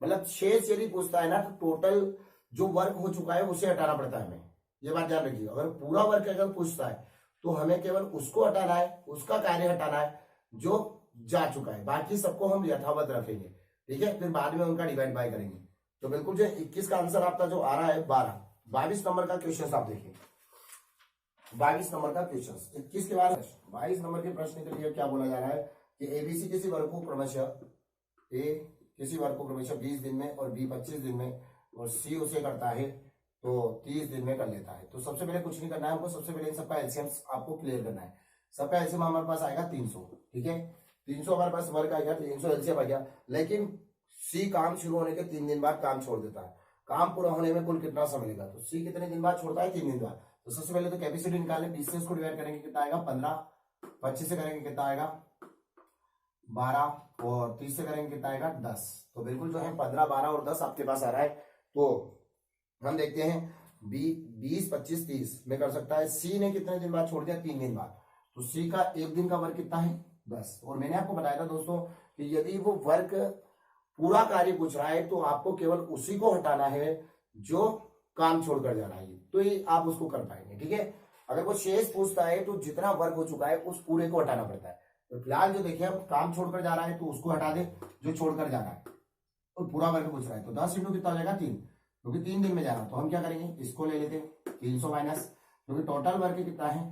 मतलब शेष यदि पूछता है ना तो टोटल जो वर्क हो चुका है उसे हटाना पड़ता है हमें, ये बात ध्यान रखिए। अगर पूरा वर्क अगर पूछता है तो हमें केवल उसको हटाना है, उसका कार्य हटाना है जो जा चुका है, बाकी सबको हम यथावत रखेंगे, ठीक है, फिर बाद में उनका डिवाइड बाय करेंगे। तो बिल्कुल जो 21 का आंसर आपका जो आ रहा है 12। 22 नंबर का क्वेश्चन आप देखिए, 22 नंबर का क्वेश्चन 21 के बाद 22 नंबर के प्रश्न के लिए क्या बोला जा रहा है कि एबीसी किसी वर्ग को क्रमशः ए किसी वर्ग को क्रमशः 20 दिन में और बी 25 दिन में और सी उसे करता है तो 30 दिन में कर लेता है। तो सबसे पहले कुछ नहीं करना है हमको, सबसे पहले इन सबका एलसीएम आपको क्लियर करना है। सबका एलसीएम हमारे पास आएगा 300, ठीक है, 300 हमारे पास वर्ग आ गया, 300 एलसीएम आ गया। लेकिन सी काम शुरू होने के 3 दिन बाद काम छोड़ देता है, काम पूरा होने में कुल कितना समय लगेगा, तो सी कितने दिन बाद छोड़ता है, 3 दिन बाद। तो सबसे पहले तो कैपेसिटी निकालें, 20 से इसको डिवाइड करेंगे कितना आएगा 15, 25 से करेंगे कितना आएगा 12, और 30 से करेंगे कितना आएगा 10। तो बिल्कुल जो है 15, 12 और 10 आपके पास आ रहा है। तो हम देखते हैं 20, 25, 30 में कर सकता है। सी ने कितने दिन बाद छोड़ दिया, 3 दिन बाद, तो सी का एक दिन का वर्क कितना है 10। और मैंने आपको बताया था दोस्तों कि यदि वो वर्क पूरा कार्य पूछ रहा है तो आपको केवल उसी को हटाना है जो काम छोड़कर जा रहा है, तो ये आप उसको कर पाएंगे, ठीक है। अगर वो शेष पूछता है तो जितना वर्क हो चुका है उस पूरे को हटाना पड़ता है। तो फिलहाल जो देखिए अब काम छोड़कर जा रहा है तो उसको हटा दे जो छोड़कर जा रहा है, और पूरा वर्क पूछ रहा है तो 10 इंटू कितना हो जाएगा 3, क्योंकि 3 दिन में जा रहा है। तो हम क्या करेंगे, इसको ले लेते हैं 300 माइनस, क्योंकि टोटल वर्क कितना है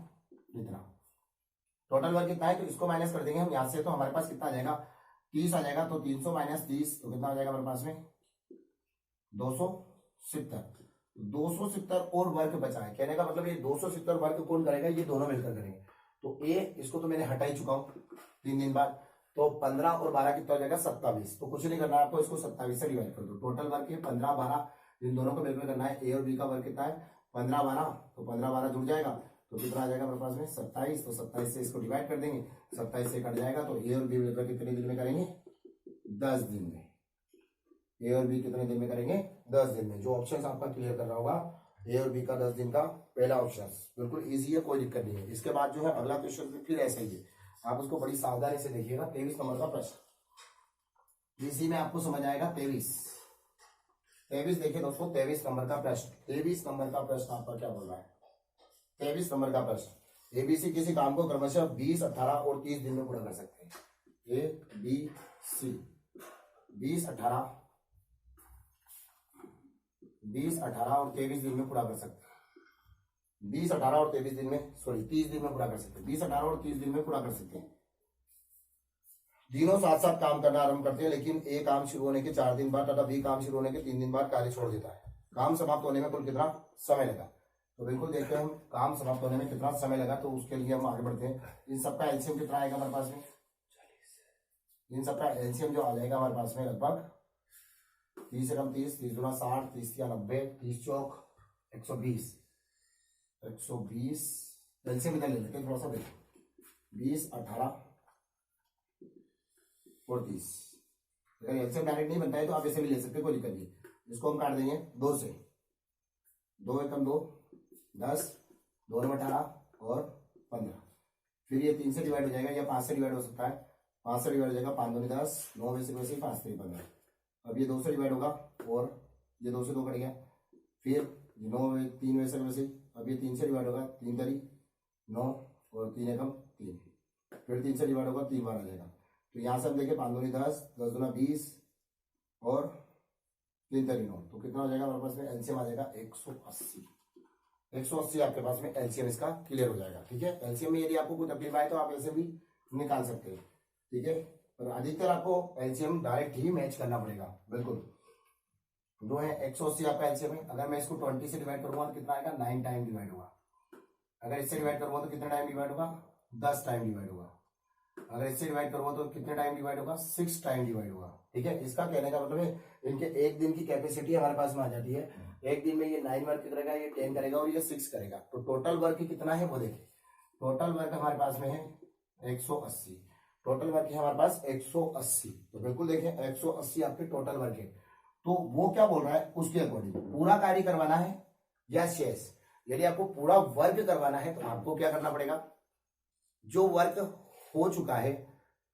इतना, टोटल वर्क कितना है तो इसको माइनस कर देंगे हम यहाँ से, तो हमारे पास कितना आ जाएगा 30 आ जाएगा। तो 300 माइनस 30 तो कितना आ जाएगा हमारे पास में 270, 270 और वर्क बचा है। कहने का मतलब ये 270 वर्क कौन करेगा, ये दोनों मिलकर करेंगे। तो ए इसको तो मैंने हटा ही चुका हूं 3 दिन बाद, तो 15 और 12 कितना हो जाएगा 27। तो कुछ नहीं करना है आपको, इसको 27 से डिवाइड कर दो। टोटल वर्क है 15, 12, इन दोनों को मिलकर करना है। ए और बी का वर्क कितना है 15, 12, तो 15, 12 जुड़ जाएगा तो कितना आ जाएगा हमारे पास में 27। तो 27 से इसको डिवाइड कर देंगे, 27 से कट जाएगा, तो ए और बी मिलकर कितने दिन में करेंगे 10 दिन में। ए और बी कितने दिन में करेंगे 10 दिन में। जो ऑप्शन आपका क्लियर कर रहा होगा ए और बी का 10 दिन का पहला ऑप्शन बिल्कुल इजी है, कोई दिक्कत नहीं है। इसके बाद जो है अगला क्वेश्चन फिर ऐसा ही है, आप उसको बड़ी सावधानी से देखिएगा। 23 नंबर का प्रश्न, इसी में आपको समझ आएगा। 23 देखिए दोस्तों, 23 नंबर का प्रश्न, 23 नंबर का प्रश्न आपका क्या बोल रहा है। 23 नंबर का प्रश्न, एबीसी किसी काम को क्रमशः 20, 18 और 30 दिन में पूरा कर सकते हैं। ए बी सी 20, 18 और 23 दिन में पूरा कर सकते हैं। 20, 18 और 23 दिन में, सॉरी 30 दिन में पूरा कर सकते हैं। 20, 18 और 30 दिन में पूरा कर सकते हैं। तीनों साथ साथ काम करना आरंभ करते हैं, लेकिन ए काम शुरू होने के 4 दिन बाद तथा बी काम शुरू होने के 3 दिन बाद कार्य छोड़ देता है। काम समाप्त होने में कुल कितना समय लगा, तो बिल्कुल देखते हैं हम काम समाप्त होने में कितना समय लगा। तो उसके लिए हम आगे बढ़ते हैं। इन सबका एलसीएम कितना आएगा हमारे पास में, इन सबका एलसीएम जो आ जाएगा हमारे पास में लगभग 30 से कम 30, 30 गुना 60, 30 या 90, 30 चौक 120, 120 एलसीएम इधर ले लेते हैं थोड़ा सा, देखो 20, 18 और 30। अगर एलसीएम डायरेक्ट नहीं बनता है तो आप ऐसे भी ले सकते हैं, कोई दिक्कत नहीं। इसको हम काट देंगे 2 से, 2 एकम 2, 10, 2 में 18 और 15, फिर ये 3 से डिवाइड हो जाएगा या 5 से डिवाइड हो सकता है। 5 से डिवाइड हो जाएगा, 5 दूनी 10, 9 में से वैसे ही 5 3 15। अब ये 2 से डिवाइड होगा और ये 2 से 2 कट गया, फिर 9 में 3 वैसे वैसे ही। अब ये 3 से डिवाइड होगा, 3 तरी 9 और 3 एकम 3, फिर 3 से डिवाइड होगा, 3 बार आ जाएगा। तो यहाँ से हम देखें 5 दूनी 10, 10 दूना 20 और 3 तरी 9, तो कितना हो जाएगा हमारे पास में एलसीएम आ जाएगा 180। 180 आपके पास में एलसीएम इसका क्लियर हो जाएगा, ठीक है। एलसीएम में यदि आपको कोई तकलीफ आए तो आप ऐसे भी निकाल सकते हैं। ठीक है। और अधिकतर आपको एलसीएम डायरेक्ट ही मैच करना पड़ेगा, बिल्कुल। दो है 180 आपका एलसीएम है। अगर मैं इसको 20 से डिवाइड करूंगा तो कितना आएगा, 9 टाइम डिवाइड होगा। अगर इससे डिवाइड करूंगा तो कितना टाइम डिवाइड होगा, 10 टाइम डिवाइड होगा। अगर इससे डिवाइड करूंगा तो कितने टाइम डिवाइड होगा, 6 टाइम डिवाइड होगा। ठीक है, इसका कहने का मतलब है इनके एक दिन की कैपेसिटी हमारे पास में आ जाती है। एक दिन में ये 9 वर्क करेगा, ये 10 करेगा और ये 6 करेगा। तो टोटल वर्क कितना है वो देखिए। टोटल वर्क हमारे पास में है 180। टोटल वर्क है हमारे पास 180। तो बिल्कुल देखिए 180 आपके टोटल वर्क है। तो वो क्या बोल रहा है, उसके अकॉर्डिंग पूरा कार्य करवाना है या शेष। यदि आपको पूरा वर्क करवाना है तो आपको क्या करना पड़ेगा, जो वर्क हो चुका है,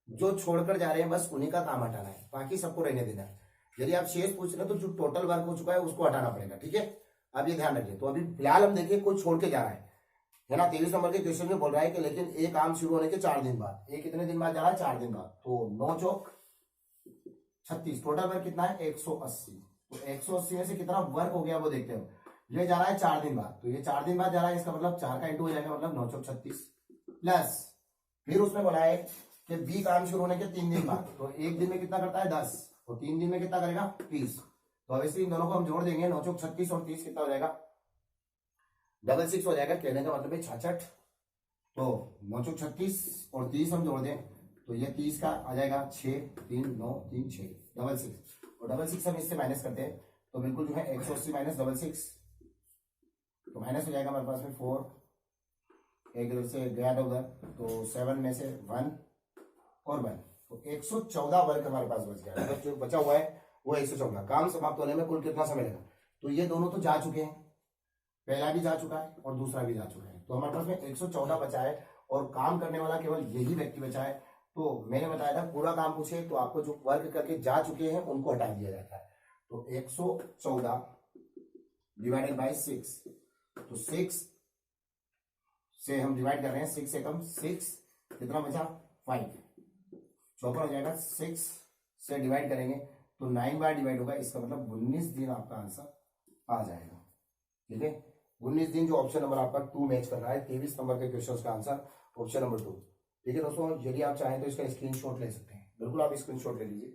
जो छोड़कर जा रहे हैं बस उन्हीं का काम हटाना है, बाकी सबको रहने देना है। यदि आप शेष पूछ रहे हैं तो जो टोटल वर्क हो चुका है उसको हटाना पड़ेगा। ठीक है, अब ये ध्यान रखिए। तो अभी फिलहाल हम देखिए कोई छोड़ के जा रहा है ना। 23 नंबर के क्वेश्चन में बोल रहा है कि लेकिन एक काम शुरू होने के 4 दिन बाद, ये कितने दिन बाद जा रहा है, 4 दिन बाद। तो 9 चौक 36, टोटल वर्क कितना है 180। तो 180 में से कितना वर्क हो गया वो देखते हैं। ये जा रहा है 4 दिन बाद, तो ये 4 दिन बाद जा रहा है, इसका मतलब 4 का इंटू हो जाएगा, मतलब 9 चौक 36 प्लस फिर उसमें बोला है कि बी काम शुरू होने के 3 दिन बाद। तो एक दिन में कितना करता है 10, तो 3 दिन में कितना करेगा 30। तो अब इन दोनों को हम जोड़ देंगे, 9 चौक 36 और 30 कितना हो जाएगा, 66 हो जाएगा। कहने का मतलब है 66। तो 9 चौक 36 और 30 हम जोड़ दें तो ये 30 का आ जाएगा 6, 3, 9, 3, 6, 66। और 66 हम इससे माइनस करते हैं तो बिल्कुल जो है 180 माइनस 66, तो माइनस हो जाएगा हमारे पास में 4, एक इधर से गया था उधर, तो 7 में से 1 और 1, तो 114 वर्ग हमारे पास बच गया। मतलब जो बचा हुआ है वो 114। काम समाप्त होने में कुल कितना समय लगा, तो ये दोनों तो जा चुके हैं, पहला भी जा चुका है और दूसरा भी जा चुका है। तो हमारे पास में 114 बचा है और काम करने वाला केवल यही व्यक्ति बचा है। तो मैंने बताया था पूरा काम पूछे तो आपको जो वर्क करके जा चुके हैं उनको हटा दिया जाता है। तो 114 डिवाइडेड बाई 6, तो 6 से हम डिवाइड कर रहे हैं, 6 से कम 6, कितना बचा 5, चौपर हो जाएगा। 6 से डिवाइड करेंगे तो 9 बार डिवाइड होगा, इसका मतलब 19 दिन आपका आंसर आ जाएगा। ठीक है, 19 दिन जो ऑप्शन नंबर आपका 2 मैच कर रहा है। 23 नंबर के क्वेश्चन का आंसर ऑप्शन नंबर 2। ठीक है दोस्तों, यदि आप चाहें तो इसका स्क्रीनशॉट ले सकते हैं, बिल्कुल आप स्क्रीनशॉट ले लीजिए।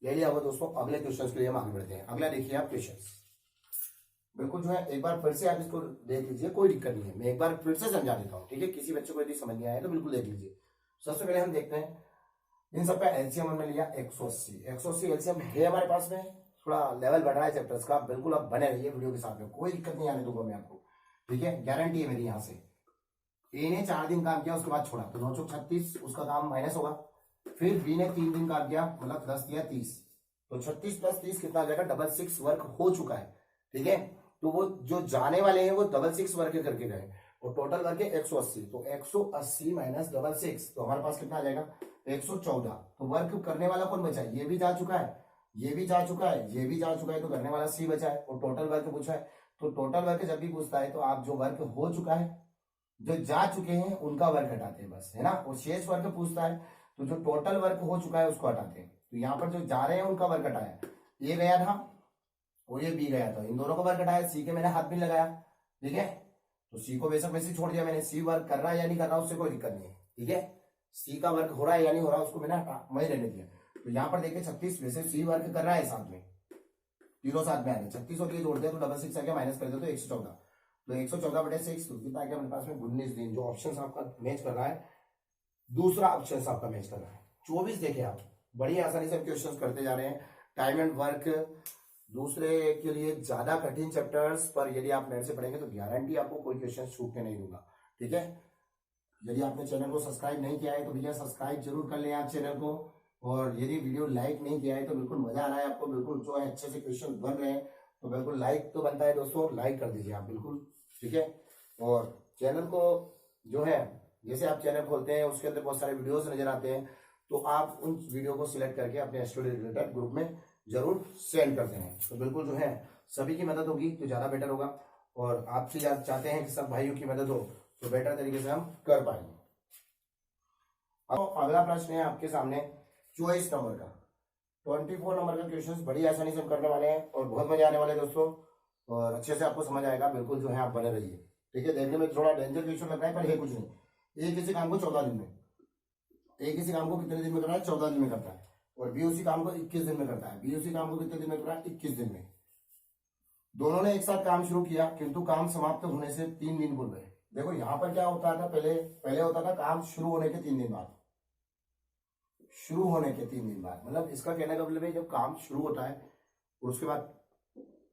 ले लिया होगा दोस्तों। अगले क्वेश्चन के लिए हम आगे बढ़ते हैं। अगला देखिए आप क्वेश्चन, बिल्कुल जो है एक बार फिर से आप इसको देख लीजिए, कोई दिक्कत नहीं है, मैं एक बार फिर से समझा देता हूँ। ठीक है, किसी बच्चे को यदि समझ नहीं आया तो बिल्कुल देख लीजिए। सबसे पहले हम देखते हैं इन सबका एलसीएम हमने लिया 180। 180 एलसीएम है हमारे पास में। थोड़ा लेवल बढ़ रहा है चैप्टर्स का, बिल्कुल आप बने रहिए वीडियो के साथ में, कोई दिक्कत नहीं आने दूंगा मैं आपको। ठीक है, गारंटी है मेरी यहाँ से। ए ने 4 दिन काम किया उसके बाद छोड़ा, तो 9 चौक 36 उसका काम माइनस होगा। फिर बी ने 3 दिन काम किया, मतलब 10 दिया 30, तो 36 प्लस 30 कितना आ जाएगा, 66 वर्क हो चुका है। ठीक है, तो वो जो जाने वाले हैं वो 66 वर्क करके गए और टोटल वर्क है 180। तो 180 माइनस 66, तो हमारे पास कितना आ जाएगा 114। तो वर्क करने वाला कौन बचा है, ये भी जा चुका है, ये भी जा चुका है, ये भी जा चुका है, तो करने वाला सी बचा है। और टोटल वर्क पूछा है, तो टोटल वर्क जब भी पूछता है तो आप जो वर्क हो चुका है, जो जा चुके हैं उनका वर्क हटाते हैं बस, है ना। और शेष वर्क पूछता है तो जो टोटल वर्क हो चुका है उसको हटाते हैं। तो यहाँ पर जो जा रहे हैं उनका वर्क हटाया, ये गया था और ये बी गया था, इन दोनों का वर्क हटाया। सी के मैंने हाथ भी लगाया, ठीक है, तो सी को वैसे वैसे छोड़ दिया मैंने। सी वर्क कर रहा है या नहीं कर रहा उससे कोई दिक्कत नहीं है। ठीक है, सी का वर्क हो रहा है या नहीं हो रहा उसको मैंने वही रहने दिया। तो यहाँ पर देखिए 36 वैसे सी वर्क कर रहा है, साथ में तीनों साथ में आ गए। 36 और ये जोड़ दिया तो 66 आ गया, माइनस कर दो तो 114। तो 114 बटे 6 तो कितना आ गया मेरे पास में 19 दिन। जो ऑप्शन आपका मैच कर रहा है, दूसरा ऑप्शन आपका मैच कर रहा है। 24 देखे आप, बड़ी आसानी से क्वेश्चन करते जा रहे हैं। टाइम एंड वर्क दूसरे के लिए ज्यादा कठिन चैप्टर्स पर यदि आप मेरे से पढ़ेंगे तो गारंटी आपको कोई क्वेश्चन छूट के नहीं दूंगा। ठीक है, यदि आपने चैनल को सब्सक्राइब नहीं किया है तो भैया सब्सक्राइब जरूर कर लें आप चैनल को। और यदि वीडियो लाइक नहीं किया है तो बिल्कुल मजा आ रहा है आपको, बिल्कुल जो है अच्छे से क्वेश्चन बन रहे हैं तो बिल्कुल लाइक तो बनता है दोस्तों, लाइक कर दीजिए आप बिल्कुल। ठीक है, और चैनल को जो है जैसे आप चैनल खोलते हैं उसके अंदर बहुत सारे वीडियोस नजर आते हैं, तो आप उन वीडियो को सिलेक्ट करके अपने स्टडी रिलेटेड ग्रुप में जरूर सेंड करते हैं। तो बिल्कुल जो है सभी की मदद होगी तो ज्यादा बेटर होगा। और आपसे आप चाहते हैं कि सब भाइयों की मदद हो तो बेटर तरीके से हम कर पाएंगे। अब अगला प्रश्न है आपके सामने 24 नंबर का। 24 नंबर का क्वेश्चन बड़ी आसानी से हम करने वाले हैं और बहुत मजा आने वाले हैं दोस्तों। और अच्छे से आपको समझ आएगा। बिल्कुल जो है आप बने रहिए, ठीक है। देखने में थोड़ा डेंजर क्वेश्चन लग रहा है पर है कुछ नहीं। ए किसी काम को 14 दिन में, ए किसी काम को कितने दिन में करता है? 14 दिन में करता है। और बी उसी काम को 21 दिन में करता है। बी उसी काम को कितने दिन में करता है? 21 दिन में। दोनों ने एक साथ काम शुरू किया किंतु काम समाप्त होने से 3 दिन पूर्व। देखो यहाँ पर क्या होता था, पहले होता था काम शुरू होने के 3 दिन बाद। शुरू होने के 3 दिन बाद मतलब इसका कहने का मतलब है जब काम शुरू होता है और उसके बाद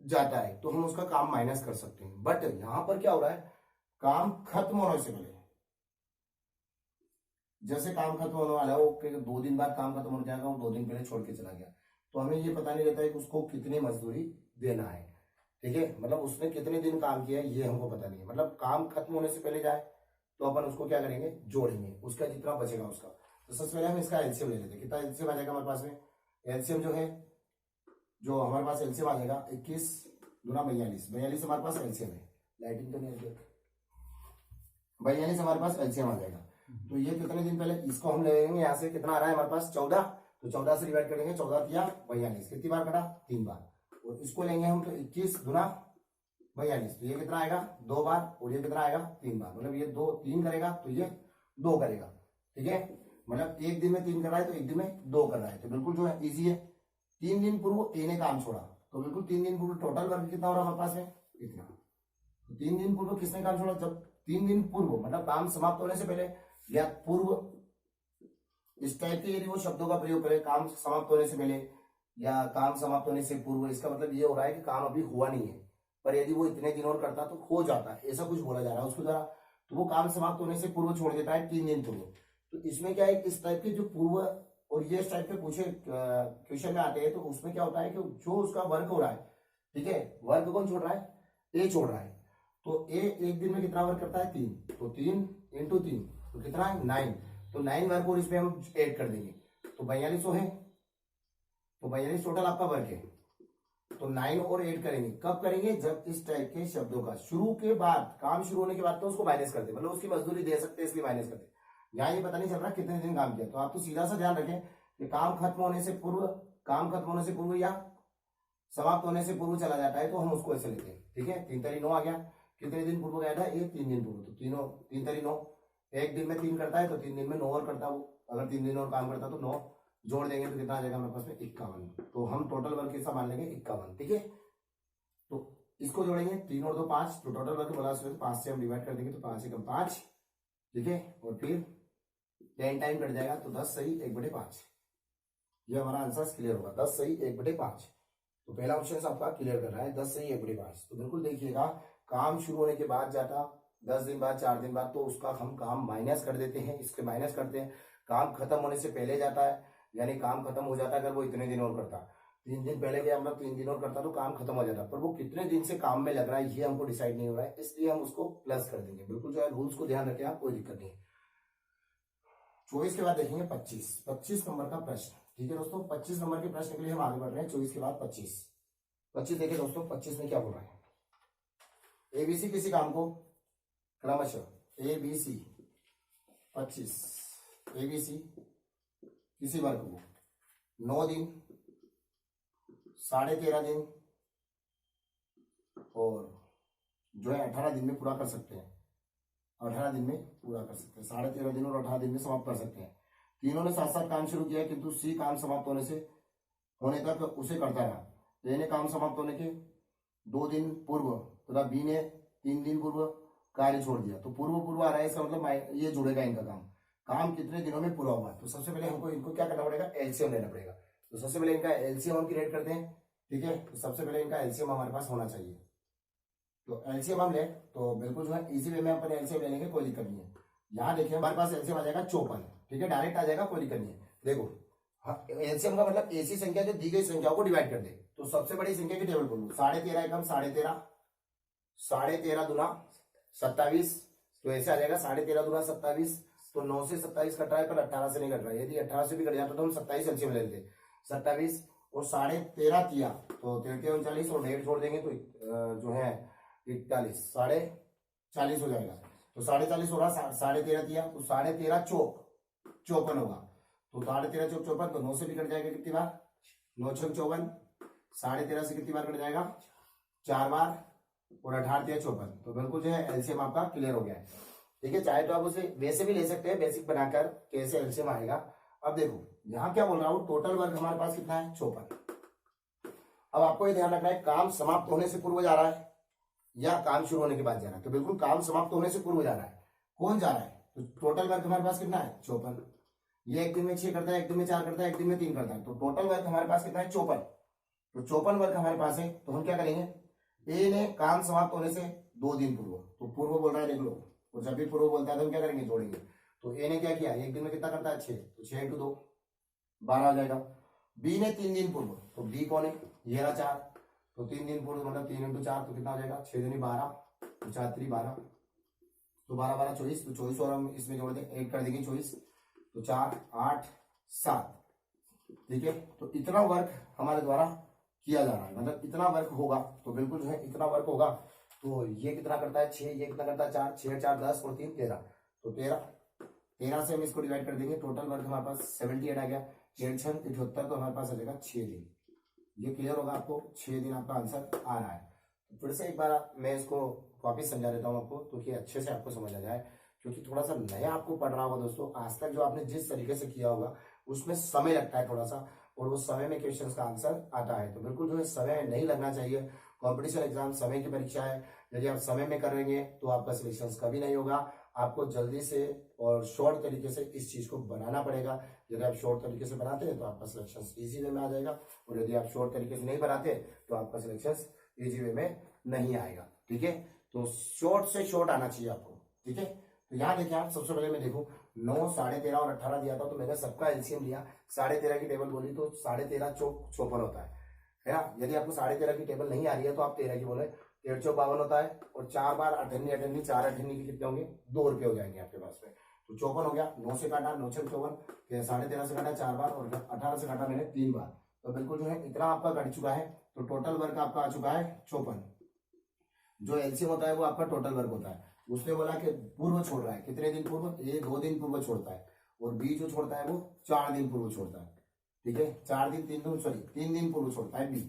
जाता है तो हम उसका काम माइनस कर सकते हैं। बट यहां पर क्या हो रहा है, काम खत्म होने से पहले, जैसे काम खत्म होने वाला है वो 2 दिन बाद काम खत्म हो जाएगा, वो 2 दिन पहले छोड़ के चला गया, तो हमें ये पता नहीं रहता है कि उसको कितनी मजदूरी देना है, ठीक है। मतलब उसने कितने दिन काम किया ये हमको पता नहीं है। मतलब काम खत्म होने से पहले जाए तो अपन उसको क्या करेंगे, जोड़ेंगे, उसका जितना बचेगा उसका। तो सबसे पहले हम इसका एलसीएम ले लेते हैं। कितना एलसीएम आ जाएगा हमारे पास में? एलसीएम जो है, जो हमारे पास एलसीएम आ जाएगा 21 गुना 42। 42 हमारे पास एलसीएम है। लाइटिंग तो नहीं है, 42 हमारे पास एलसीएम आ जाएगा। तो ये कितने दिन पहले, इसको हम ले लेंगे यहाँ से, कितना आ रहा है हमारे पास 14, तो 14 से डिवाइड करेंगे, 14 किया 42, कितनी बार कटा? 3 बार। और इसको लेंगे हम तो 21 गुना 42, तो ये कितना आएगा? 2 बार। और ये कितना आएगा? 3 बार। मतलब ये 2 3 करेगा तो ये 2 करेगा, ठीक है। मतलब एक दिन में 3 कर रहा है तो एक दिन में 2 कर रहा है, तो बिल्कुल जो है इजी है। 3 दिन पूर्व ए ने काम छोड़ा, तो बिल्कुल 3 दिन पूर्व टोटल वर्क कितना हो रहा है हमारे पास में? इतना। तो 3 दिन पूर्व किसने काम छोड़ा? जब 3 दिन पूर्व मतलब काम समाप्त होने से पहले या पूर्व, इस टाइप के यदि वो शब्दों का प्रयोग करें, काम समाप्त होने से पहले या काम समाप्त होने से पूर्व, इसका मतलब ये हो रहा है कि काम अभी हुआ नहीं है, पर यदि वो इतने दिन और करता तो हो जाता है, ऐसा कुछ बोला जा रहा है उसके द्वारा। तो वो काम समाप्त होने से पूर्व छोड़ देता है 3 दिन पूर्व। तो इसमें क्या है, इस टाइप के जो पूर्व और ये इस टाइप के पूछे क्वेश्चन में आते हैं, तो उसमें क्या होता है कि जो उसका वर्क हो रहा है, ठीक है, वर्क कौन छोड़ रहा है? ए छोड़ रहा है। तो ए एक दिन में कितना वर्क करता है? 3, तो 3 इंटू 3 तो कितना है? 9। तो 9 वर्क और इसमें हम ऐड कर देंगे तो 42 है, तो 42 टोटल आपका वर्क है। तो 9 और 8 करेंगे, कब करेंगे? जब इस टाइप के शब्दों का शुरू के बाद, काम शुरू होने के बाद तो उसको माइनस करते, मतलब उसकी मजदूरी दे सकते हैं इसलिए माइनस करते। यहाँ ये पता नहीं चल रहा कितने दिन काम किया, तो आप तो सीधा सा ध्यान रखें कि काम खत्म होने से पूर्व, काम खत्म होने से पूर्व या समाप्त होने से पूर्व चला जाता है तो हम उसको ऐसे लेते हैं, ठीक है। 3 तारीख 9 आ गया, कितने दिन पूर्व गया था? ये 3 दिन पूर्व, तो 3 तारीख 9, एक दिन में 3 करता है तो 3 दिन में 9 और करता वो, अगर 3 दिन और काम करता तो 9 जोड़ देंगे तो कितना आ जाएगा हमारे पास में? 51। तो हम टोटल वर्क कैसा मान लेंगे? 51, ठीक है। तो इसको जोड़ेंगे, 3 और 2 5, तो टोटल वर्क बोला 5 से हम डिवाइड कर देंगे तो 5 एकम 5, ठीक है। और फिर 10 टाइम कट जाएगा तो 10 सही 1/5, ये हमारा आंसर क्लियर होगा। 10 सही 1/5, तो पहला ऑप्शन आपका क्लियर कर रहा है 10 सही 1/5। तो बिल्कुल देखिएगा, काम शुरू होने के बाद जाता 10 दिन बाद, 4 दिन बाद, तो उसका हम काम माइनस कर देते हैं, इसके माइनस करते हैं। काम खत्म होने से पहले जाता है, यानी काम खत्म हो जाता है अगर वो इतने दिन और करता। 3 दिन पहले गया, मतलब 3 दिन और करता तो काम खत्म हो जाता, पर वो कितने दिन से काम में लग रहा है ये हमको डिसाइड नहीं हो रहा है, इसलिए हम उसको प्लस कर देंगे। बिल्कुल जो है रूल्स को ध्यान रखें आप, कोई दिक्कत नहीं है। 24 के बाद देखेंगे 25 नंबर का प्रश्न, ठीक है दोस्तों। 25 नंबर के प्रश्न के लिए हम आगे बढ़ रहे हैं। 24 के बाद 25 देखिए दोस्तों, 25 में क्या बोल रहा है? एबीसी किसी काम को क्रमशः एबीसी 25, एबीसी किसी वर्ग को 9 दिन, 13.5 दिन और जो है 18 दिन में पूरा कर सकते हैं। 18 दिन में पूरा कर सकते हैं, 13.5 दिन और 18 दिन में समाप्त कर सकते हैं। तीनों ने साथ साथ काम शुरू किया किंतु सी काम समाप्त होने तक उसे करता रहा। ए ने काम समाप्त होने के 2 दिन पूर्व तथा बी ने 3 दिन पूर्व कार्य छोड़ दिया। तो पूर्व आ रहा है, इसका मतलब ये जुड़ेगा इनका काम कितने दिनों में पूरा हुआ। तो सबसे पहले हमको इनको क्या करना पड़ेगा? एलसीएम लेना पड़ेगा। तो सबसे पहले इनका एलसीएम हम क्रिएट करते हैं, ठीक है। तो सबसे पहले इनका एलसीएम हमारे पास होना चाहिए। तो एलसीएम हम ले तो बिल्कुल जो है इजी वे में अपन एलसीएम ले लेंगे, कोई दिक्कत नहीं है। यहाँ देखिए हमारे पास एलसीएम आ जाएगा 54, ठीक है, डायरेक्ट आ जाएगा, कोई दिक्कत नहीं है। देखो एलसीएम का मतलब ऐसी संख्या जो दी गई संख्याओं को डिवाइड कर दे। तो सबसे बड़ी संख्या की टेबल बोलूँ, 13.5 एकम 13.5, 13.5 दूना 27, तो ऐसे आ जाएगा 13.5 दूना 27। तो 9 से 27 कट रहा है पर 18 से नहीं कट रहा है। यदि 18 से भी कट जाता तो हम 27 एलसीएम ले लेते। 27 और 13.5 किया तो 39 और 1.5 छोड़ देंगे तो जो है 41, 40 हो जाएगा। तो 40 होगा, 13.5 दिया तो 13.5 चौक 54 होगा। तो 13.5 चौक 54, तो 9 से भी कट जाएगा कितनी बार? 9 छक 54, 13.5 से कितनी बार कट जाएगा? 4 बार और 18 या 54, तो बिल्कुल जो है एलसीएम आपका क्लियर हो गया है। ठीक है, चाहे तो आप उसे वैसे भी ले सकते हैं बेसिक बनाकर कैसे एलसीएम आएगा। अब देखो यहाँ क्या बोल रहा हूँ, टोटल वर्क हमारे पास कितना है 54। अब आपको ये ध्यान रखना है काम समाप्त होने से पूर्व जा रहा है या काम शुरू होने के बाद जा रहा है। तो बिल्कुल काम समाप्त होने से पूर्व जा रहा है। कौन जा रहा है, तो टोटल वर्क हमारे पास कितना है 54। ये एक दिन में 6 करता है, एक दिन में 4 करता है, एक दिन में 3 करता है, तो टोटल वर्क हमारे पास कितना है 54। तो 54 वर्क हमारे पास है, तो हम क्या करेंगे, ए ने काम समाप्त होने से 2 दिन पूर्व, तो पूर्व बोल रहा है देख लो, और जब भी पूर्व बोलता है तो हम क्या करेंगे, जोड़ेंगे। तो ए ने क्या किया, एक दिन में कितना करता है 6, तो 6 × 2 12 आ जाएगा। बी ने 3 दिन पूर्व, तो बी कौन है, ये रहा 4, तो 3 दिन पूर्व मतलब 3 × 4 तो कितना हो जाएगा 6 दूनी 12, तो 4 3 12, तो 12 12 24, तो 24 और हम इसमें जोड़ दें, ऐड कर देंगे 24, तो 4 8 7। ठीक है, तो इतना वर्क हमारे द्वारा किया जा रहा है, मतलब इतना वर्क होगा, तो बिल्कुल जो है इतना वर्क होगा। तो ये कितना करता है 6, ये कितना करता है 4, 6 4 10 और 3 13, तो 13 से हम इसको डिवाइड कर देंगे, टोटल वर्क हमारे पास 78 आ गया। 8 6 78, तो हमारे पास आ जाएगा 6 दिन। ये क्लियर होगा आपको, 6 दिन आपका आंसर आ रहा है। तो फिर से एक बार मैं इसको वापिस समझा देता हूँ आपको, तो कि अच्छे से आपको समझ आ जाए, क्योंकि थोड़ा सा नया आपको पढ़ रहा होगा दोस्तों। आज तक जो आपने जिस तरीके से किया होगा उसमें समय लगता है थोड़ा सा, और उस समय में क्वेश्चन का आंसर आता है। तो बिल्कुल जो है समय नहीं लगना चाहिए। कॉम्पिटिशन एग्जाम समय की परीक्षा है, यदि आप समय में करेंगे तो आपका सिलेक्शन कभी नहीं होगा। आपको जल्दी से और शॉर्ट तरीके से इस चीज को बनाना पड़ेगा। यदि आप शॉर्ट तरीके से बनाते हैं तो आपका सिलेक्शन इजी वे में आ जाएगा, और यदि आप शॉर्ट तरीके से नहीं बनाते तो आपका सिलेक्शन इजी वे में नहीं आएगा। ठीक है, तो शॉर्ट से शॉर्ट आना चाहिए आपको। ठीक है, तो यहाँ देखिए आप, सबसे पहले मैं देखूं 9 13.5 और 18 दिया था, तो मैंने सबका एलसीएम लिया। 13.5 की टेबल बोली तो 13.5 चौक 54 होता है ना। यदि आपको 13.5 की टेबल नहीं आ रही है तो आप 13 की बोले, 13 चौक 52 होता है, और 4 बार 98 4 98 के कितने होंगे, 2 रुपये हो जाएंगे आपके पास में। तो 54 हो गया, 9 से काटा 9 6 54, 13.5 से काटा 4 बार, और 18 से काटा मैंने 3 बार। तो बिल्कुल जो है इतना आपका कट चुका है। तो टोटल वर्क आपका आ चुका है 54। जो एलसीएम होता है वो आपका टोटल वर्क होता है। उसने बोला कि पूर्व छोड़ रहा है, कितने दिन पूर्व, ये 2 दिन पूर्व छोड़ता है, और बी जो छोड़ता है वो 4 दिन पूर्व छोड़ता है। ठीक है, 4 दिन 3 दिन पूर्व छोड़ता है बी।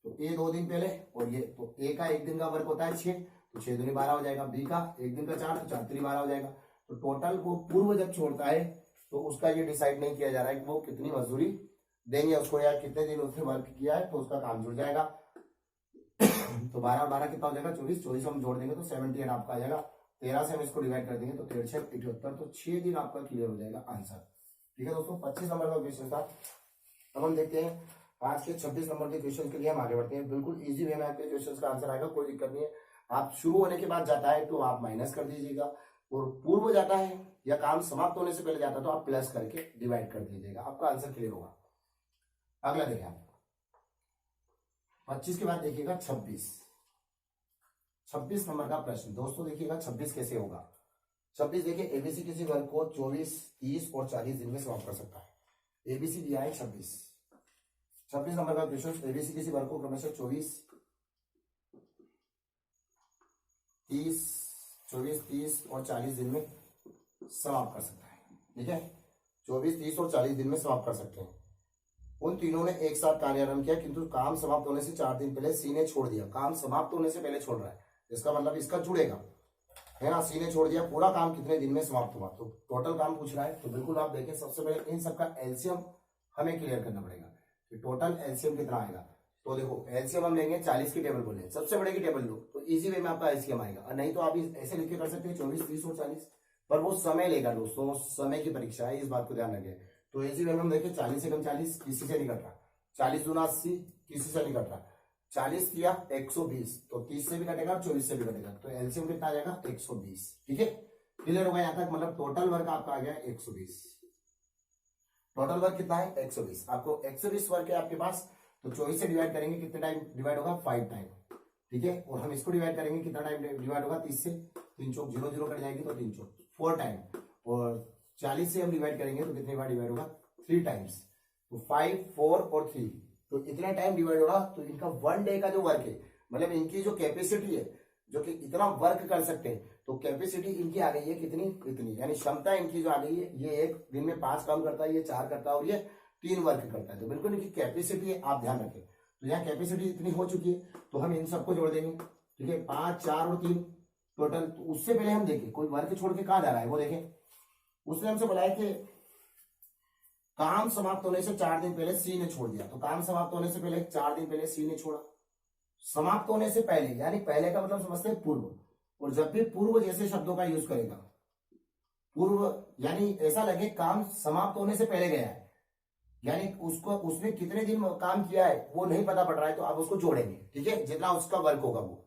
तो ए 2 दिन पहले, और ये तो ए का 1 दिन का वर्क होता है 6, तो 6 दूनी 12 हो जाएगा। बी का 1 दिन का 4, तो 4 3 12 हो जाएगा। तो टोटल वो पूर्व जब छोड़ता है तो उसका ये डिसाइड नहीं किया जा रहा है कि वो कितनी मजदूरी देंगे उसको, या कितने दिन उसने वर्क किया है, तो उसका काम जुड़ जाएगा। तो 12 12 कितना हो जाएगा 24, 24 हम जोड़ देंगे तो 78 आपका आ जाएगा। 13 से हम इसको डिवाइड कर देंगे तो 13 6 78, तो 6 दिन आपका क्लियर हो जाएगा आंसर। ठीक है दोस्तों, 25 नंबर का क्वेश्चन था। अब हम देखते हैं आज के 26 नंबर के क्वेश्चन के लिए हम आगे बढ़ते हैं। बिल्कुल इजी वे में आपके क्वेश्चन का आंसर आएगा, कोई दिक्कत नहीं है। आप शुरू होने के बाद जाता है तो आप माइनस कर दीजिएगा, और पूर्व जाता है या काम समाप्त होने से पहले जाता है तो आप प्लस करके डिवाइड कर दीजिएगा, आपका आंसर क्लियर होगा। अगला देखिए आप 25 के बाद देखिएगा 26 नंबर का प्रश्न। दोस्तों देखिएगा 26 कैसे होगा। 26 देखिए, एबीसी किसी वर्ग को 24 30 और 40 दिन में समाप्त कर सकता है। एबीसी दिया है 26 नंबर का क्वेश्चन। एबीसी किसी वर्ग को क्रमशः 24 30 और 40 दिन में समाप्त कर सकता है। ठीक है, 24 30 और 40 दिन में समाप्त कर सकते हैं। उन तीनों ने एक साथ कार्यारंभ किया, किंतु काम समाप्त होने से 4 दिन पहले सी ने छोड़ दिया। काम समाप्त होने से पहले छोड़ रहा है, इसका मतलब इसका जुड़ेगा, है ना। सी ने छोड़ दिया, पूरा काम कितने दिन में समाप्त हुआ, तो टोटल काम पूछ रहा है। तो बिल्कुल आप देखें, सबसे पहले इन सबका एलसीएम हमें क्लियर करना पड़ेगा कि टोटल एलसीएम कितना आएगा। तो देखो एलसीएम हम लेंगे, 40 की टेबल बोले, सबसे बड़े की टेबल लो, तो इजी वे में आपका एलसीएम आएगा। और नहीं तो आप ऐसे लिख के कर सकते हैं 24 30 और 40, पर वो समय लेगा दोस्तों, समय की परीक्षा है, इस बात को ध्यान रखें। तो इजी वे में हम देखें 40 से कम 40 किसी से नहीं कट रहा, 40 दूना 80 किसी से नहीं कट रहा, 40 किया 120, तो 30 से भी कटेगा, 24 से भी कटेगा, तो एलसीएम कितना आ जाएगा 120। ठीक है, क्लियर होगा यहाँ तक, मतलब टोटल वर्क आपका आ गया 120। टोटल वर्क कितना है 120, आपको 120 वर्क है आपके पास। तो 24 से डिवाइड करेंगे, कितने टाइम डिवाइड होगा 5 टाइम। ठीक है, और हम इसको डिवाइड करेंगे, कितना टाइम डिवाइड होगा 30 से, 3 चौक 0 0 कट जाएगी, तो 3 चौक 4 टाइम। और 40 से हम डिवाइड करेंगे तो कितनी बार डिवाइड होगा 3 टाइम्स, तो 5 4 और 3, तो इतना टाइम डिवाइड होगा। तो इनका 1 डे का जो वर्क है, मतलब इनकी जो कैपेसिटी है, जो कि इतना वर्क कर सकते हैं, तो कैपेसिटी इनकी आ गई है कितनी, इतनी, यानी क्षमता इनकी जो आ गई है, ये एक दिन में 5 काम करता है, ये 4 करता है, और ये 3 वर्क करता है। तो बिल्कुल इनकी कैपेसिटी आप ध्यान रखें। तो यहाँ कैपेसिटी इतनी हो चुकी है, तो हम इन सबको जोड़ देंगे। ठीक है, 5, 4 और 3 टोटल। तो उससे पहले हम देखें कोई वर्क छोड़ के कहाँ जा रहा है वो देखें। उसने हमसे बोला है कि काम समाप्त होने से 4 दिन पहले सी ने छोड़ दिया। तो काम समाप्त होने से पहले 4 दिन पहले सी ने छोड़ा। समाप्त होने से पहले यानी पहले का मतलब समझते हैं पूर्व, और जब भी पूर्व जैसे शब्दों का यूज करेगा, पूर्व यानी ऐसा लगे काम समाप्त होने से पहले गया है, यानी उसको उसने कितने दिन काम किया है वो नहीं पता पड़ रहा है, तो आप उसको जोड़ेंगे। ठीक है, जितना उसका वर्क होगा वो,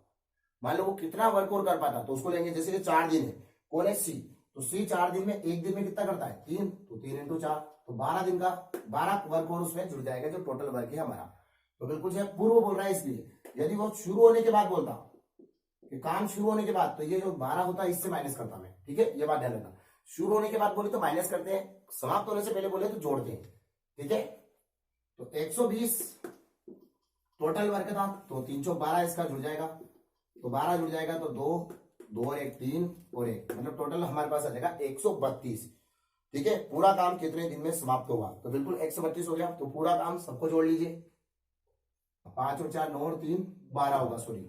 मान लो वो कितना वर्क और कर पाता तो उसको लेंगे। जैसे कि 4 दिन है, कौन है सी, तो सी 4 दिन में एक दिन में कितना करता है 3, तो 3 इंटू 4, तो 12 दिन का 12 वर्क और उसमें जुड़ जाएगा जो टोटल वर्क है हमारा। तो बिल्कुल जो पूर्व बोल रहा है, इसलिए यदि वो शुरू होने के बाद बोलता कि काम शुरू होने के बाद, तो ये जो 12 होता है इससे माइनस करता मैं। ठीक है, ये बात ध्यान रखना। शुरू होने के बाद बोले तो माइनस करते हैं, समाप्त होने से पहले बोले तो जोड़ते हैं। ठीक है, तो 120 टोटल वर्क था, तो 312 इसका जुड़ जाएगा, तो 12 जुड़ जाएगा तो 2 और 1 3 और 1, मतलब टोटल हमारे पास आ जाएगा 132। ठीक है, पूरा काम कितने दिन में समाप्त होगा, तो बिल्कुल 132 हो गया। तो पूरा काम सबको जोड़ लीजिए, 5 और 4 9 और 3 12 होगा, सॉरी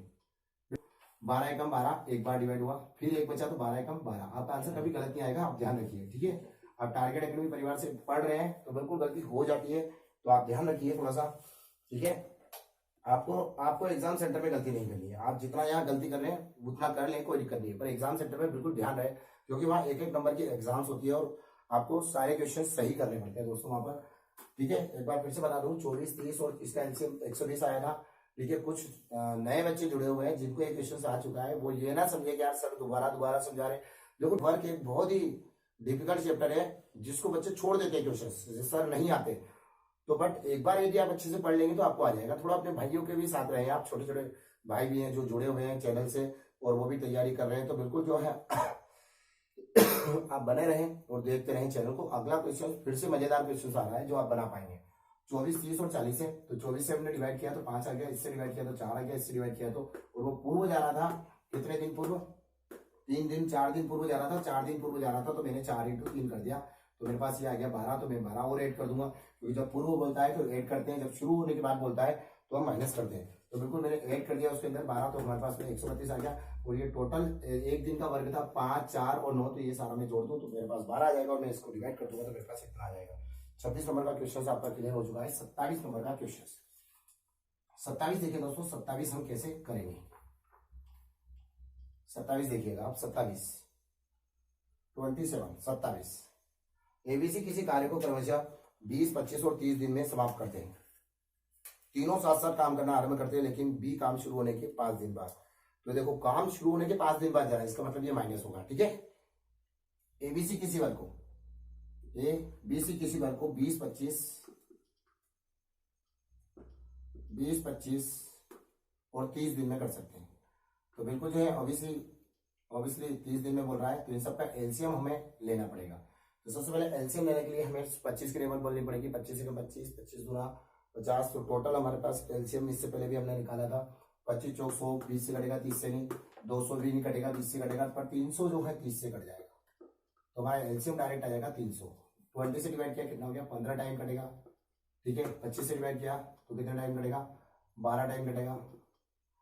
12 एकम 12, एक बार डिवाइड हुआ, फिर एक बचा तो 12 एकम 12। आपका आंसर कभी गलत नहीं आएगा, आप ध्यान रखिए। ठीक है, आप टारगेट एकेडमी परिवार से पढ़ रहे हैं तो बिल्कुल गलती हो जाती है, तो आप ध्यान रखिए थोड़ा सा। ठीक है, आपको एग्जाम सेंटर में गलती नहीं करनी है। आप जितना यहाँ गलती कर रहे हैं उतना कर लें, कोई दिक्कत नहीं है, पर एग्जाम सेंटर में बिल्कुल ध्यान रहे, क्योंकि वहाँ एक एक नंबर की एग्जाम्स होती है और आपको सारे क्वेश्चन सही करने पड़ते हैं दोस्तों वहां पर। ठीक है, एक बार फिर से बता दूं, 24 30 और इसका एलसीएम 120 आया था। ठीक है, कुछ नए बच्चे जुड़े हुए हैं जिनको एक क्वेश्चन आ चुका है, वो ये ना समझे कि यार सर दोबारा समझा रहे। देखो वर्क एक बहुत ही डिफिकल्ट चैप्टर है जिसको बच्चे छोड़ देते हैं क्वेश्चन, सर नहीं आते तो, बट एक बार यदि आप अच्छे से पढ़ लेंगे तो आपको आ जाएगा। थोड़ा अपने भाइयों के भी साथ रहे, आप छोटे छोटे भाई भी हैं जो जुड़े हुए हैं चैनल से और वो भी तैयारी कर रहे हैं, तो बिल्कुल जो है आप बने रहें और देखते रहें चैनल को। अगला क्वेश्चन फिर से मजेदार क्वेश्चन आ रहा है जो आप बना पाएंगे। 24 30 और 40 है, तो 24 से हमने डिवाइड किया तो 5 आ गया, इससे डिवाइड किया तो 4 आ गया, इससे डिवाइड किया तो, और वो पूर्व जा रहा था कितने दिन पूर्व, 3 दिन 4 दिन पूर्व जा रहा था, 4 दिन पूर्व जा रहा था, तो मैंने 4 इंटू 3 कर दिया, तो मेरे पास ये आ गया 12। तो मैं 12 और ऐड कर दूंगा, क्योंकि जब पूर्व बोलता है तो ऐड करते हैं, जब शुरू होने के बाद बोलता है तो हम माइनस करते हैं। तो बिल्कुल मैंने ऐड कर दिया उसके अंदर 12, तो हमारे पास में 132 आ गया। और ये टोटल एक दिन का वर्ग था 5 4 और 9, तो ये सारा मैं जोड़ दूं तो मेरे पास 12 आ जाएगा, और मैं इसको डिवाइड कर दूंगा तो मेरे पास इतना आ जाएगा। 26 नंबर का क्वेश्चन आपका क्लियर हो चुका है। 27 नंबर का क्वेश्चन, 27 देखिए दोस्तों, 27 हम कैसे करेंगे। 27 देखिएगा आप, 27 एबीसी किसी कार्य को क्रमशः 20 25 और 30 दिन में समाप्त करते हैं। तीनों साथ साथ काम करना आरंभ करते हैं, लेकिन बी काम शुरू होने के 5 दिन बाद। तो देखो काम शुरू होने के 5 दिन बाद जा रहा है, इसका मतलब ये माइनस होगा। ठीक है, एबीसी किसी वर्ग को, ए बीसी किसी वर्ग को 20 25 और 30 दिन में कर सकते हैं। तो बिल्कुल जो है ऑब्वियसली 30 दिन में बोल रहा है, तो इन सबका एलसीएम हमें लेना पड़ेगा। तो सबसे पहले एलसीएम लेने के लिए हमें 25 की टेबल बोलनी पड़ेगी। 25 का 25 25 दूना 50, तो टोटल हमारे पास एलसीएम इससे पहले भी हमने निकाला था 25 चौक 100, 20 से कटेगा 30 से नहीं, 200 भी नहीं कटेगा 20 से कटेगा, पर 300 जो है 30 से कट जाएगा, तो हमारा एलसीएम डायरेक्ट आ जाएगा 300। 20 से डिवाइड किया कितना हो गया, 15 टाइम कटेगा। ठीक है, 25 से डिवाइड किया तो कितना टाइम कटेगा, 12 टाइम कटेगा।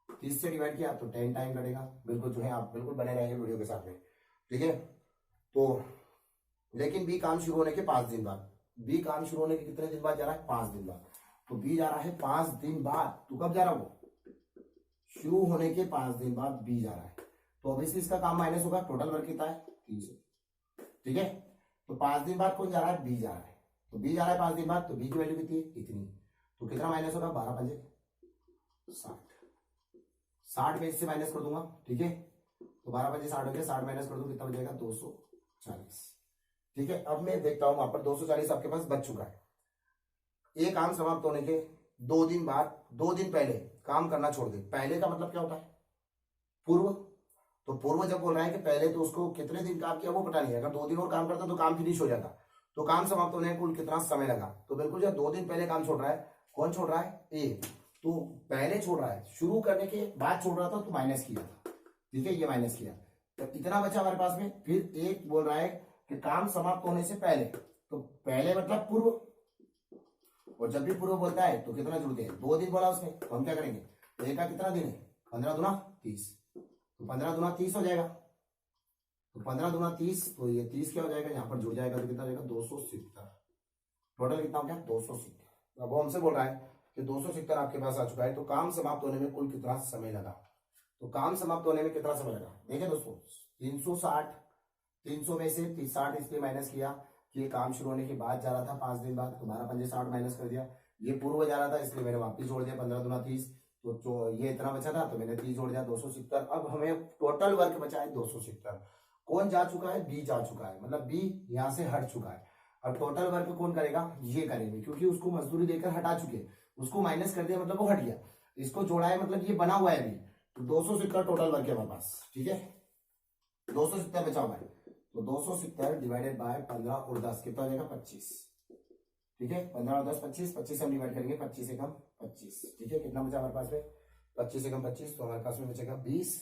30 से डिवाइड किया तो 10 टाइम कटेगा। बिल्कुल जो है आप बिल्कुल बने रहेंगे वीडियो के साथ में। ठीक है, तो लेकिन बी काम शुरू होने के 5 दिन बाद, बी काम शुरू होने के कितने दिन बाद जा रहा है, 5 दिन बाद। तो बी जा रहा है 5 दिन बाद, तो कब जा रहा है वो, शुरू होने के 5 दिन बाद बी जा रहा है, तो ऑब्वियसली इसका काम माइनस होगा। टोटल वर्क कितना है 300। ठीक है, तो 5 दिन बाद कौन जा रहा है, बी जा रहा है, तो बी जा रहा है 5 दिन बाद, तो बी की वैल्यू कितनी है, इतनी, तो कितना माइनस होगा, 12 पंजे 60 में इससे माइनस कर दूंगा। ठीक है, तो 12 पंजे 60 हो गया, 60 माइनस कर दूं कितना बचेगा, 240। ठीक है, अब मैं देखता हूं वहां पर 240 आपके पास बच चुका है। ये काम समाप्त होने के 2 दिन बाद, 2 दिन पहले काम करना छोड़ दे। पहले का मतलब क्या होता है, पूर्व, तो पूर्व जब बोल रहा है कि पहले, तो उसको कितने दिन काम किया वो पता नहीं है। अगर 2 दिन और काम करता तो काम फिनिश हो जाता, तो काम समाप्त होने में कुल कितना समय लगा, तो बिल्कुल जब 2 दिन पहले काम छोड़ रहा है, कौन छोड़ रहा है, ए, तो पहले छोड़ रहा है, शुरू करने के बाद छोड़ रहा था तो माइनस किया था। ठीक है, ये माइनस किया, तो इतना बचा हमारे पास में। फिर एक बोल रहा है कि काम समाप्त होने से पहले, तो पहले मतलब पूर्व, और जब भी पूर्व बोलता है तो कितना जुड़ते हैं, 2 दिन बोला उसने, तो हम क्या करेंगे, तो एक का कितना दिन है, 15 दूना 30, तो 15 दूना 30 हो जाएगा, तो 15 दूना 30, तो ये 30 क्या हो जाएगा, यहाँ पर जुड़ जाएगा तो कितना हो जाएगा 270, टोटल कितना हो गया 270। अब वो हमसे बोल रहा है कि 270 आपके पास आ चुका है, तो काम समाप्त होने में कुल कितना समय लगा, तो काम समाप्त होने में कितना समय लगा, देखिए दोस्तों 360, 300 में से 60 इसलिए माइनस किया कि ये काम शुरू होने के बाद जा रहा था 5 दिन बाद, तो 12 पंजे 60 माइनस कर दिया, ये पूर्व जा रहा था इसलिए मैंने वापिस जोड़ दिया 15 दूना 30, तो जो ये इतना बचा था तो मैंने 30 जोड़ दिया 270। अब हमें टोटल वर्क बचा है 270, कौन जा चुका है, बी जा चुका है, मतलब बी यहाँ से हट चुका है। अब टोटल वर्क कौन करेगा, ये करेंगे, क्योंकि उसको मजदूरी देकर हटा चुके, उसको माइनस कर दिया मतलब वो हट गया, इसको जोड़ा है मतलब ये बना हुआ है अभी, तो 270 टोटल वर्क है हमारे पास, ठीक है 270 बचा हुआ है, तो 270 डिवाइडेड बाय 15 और 10 कितना हो जाएगा 25, ठीक है 15 और 10 25, 25 से हम डिवाइड करेंगे, 25 से कम 25, ठीक है कितना बचा हमारे पास में 25 से कम 25, तो हमारे पास में बचेगा 20,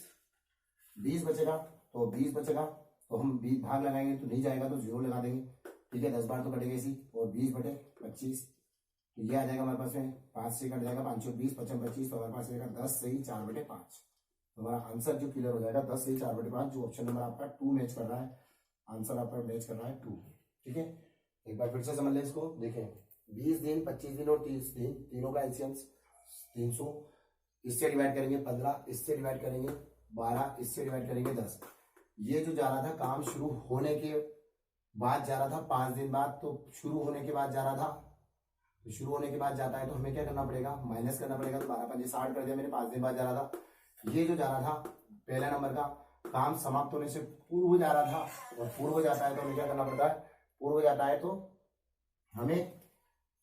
20 बचेगा, तो 20 बचेगा तो हम 20 भाग लगाएंगे तो नहीं जाएगा तो 0 लगा देंगे, ठीक है 10 बार तो कटेगा इसी, और 20 बटे 25, तो ये आ जाएगा हमारे पास में 5 से कट जाएगा 5 20 55 25, तो हमारे पास रहेगा 10 से ही 4 बटे 5, तो हमारा आंसर जो क्लियर हो जाएगा 10 से ही 4 बटे 5, जो ऑप्शन नंबर आपका 2 मैच कर रहा है, आंसर आपका मैच कर रहा है 2, ठीक है। एक बार फिर से समझ लें इसको, देखें 20 दिन 25 दिन और 30 दिन तीनों का एलसीएम 300, इससे डिवाइड करेंगे 15, इससे डिवाइड करेंगे 12, इससे डिवाइड करेंगे 10, ये जो जा रहा था काम शुरू होने के बाद जा रहा था 5 दिन बाद, तो शुरू होने के बाद जा रहा था, तो शुरू होने के बाद जाता है तो हमें क्या करना पड़ेगा, माइनस करना पड़ेगा, तो 12 पंजे 60 कर दिया मैंने, 5 दिन बाद जा रहा था, ये जो जा रहा था पहला नंबर का काम समाप्त होने से पूर्व जा रहा था, और पूर्व जाता है तो हमें क्या करना पड़ता है, पूर्व जाता है तो हमें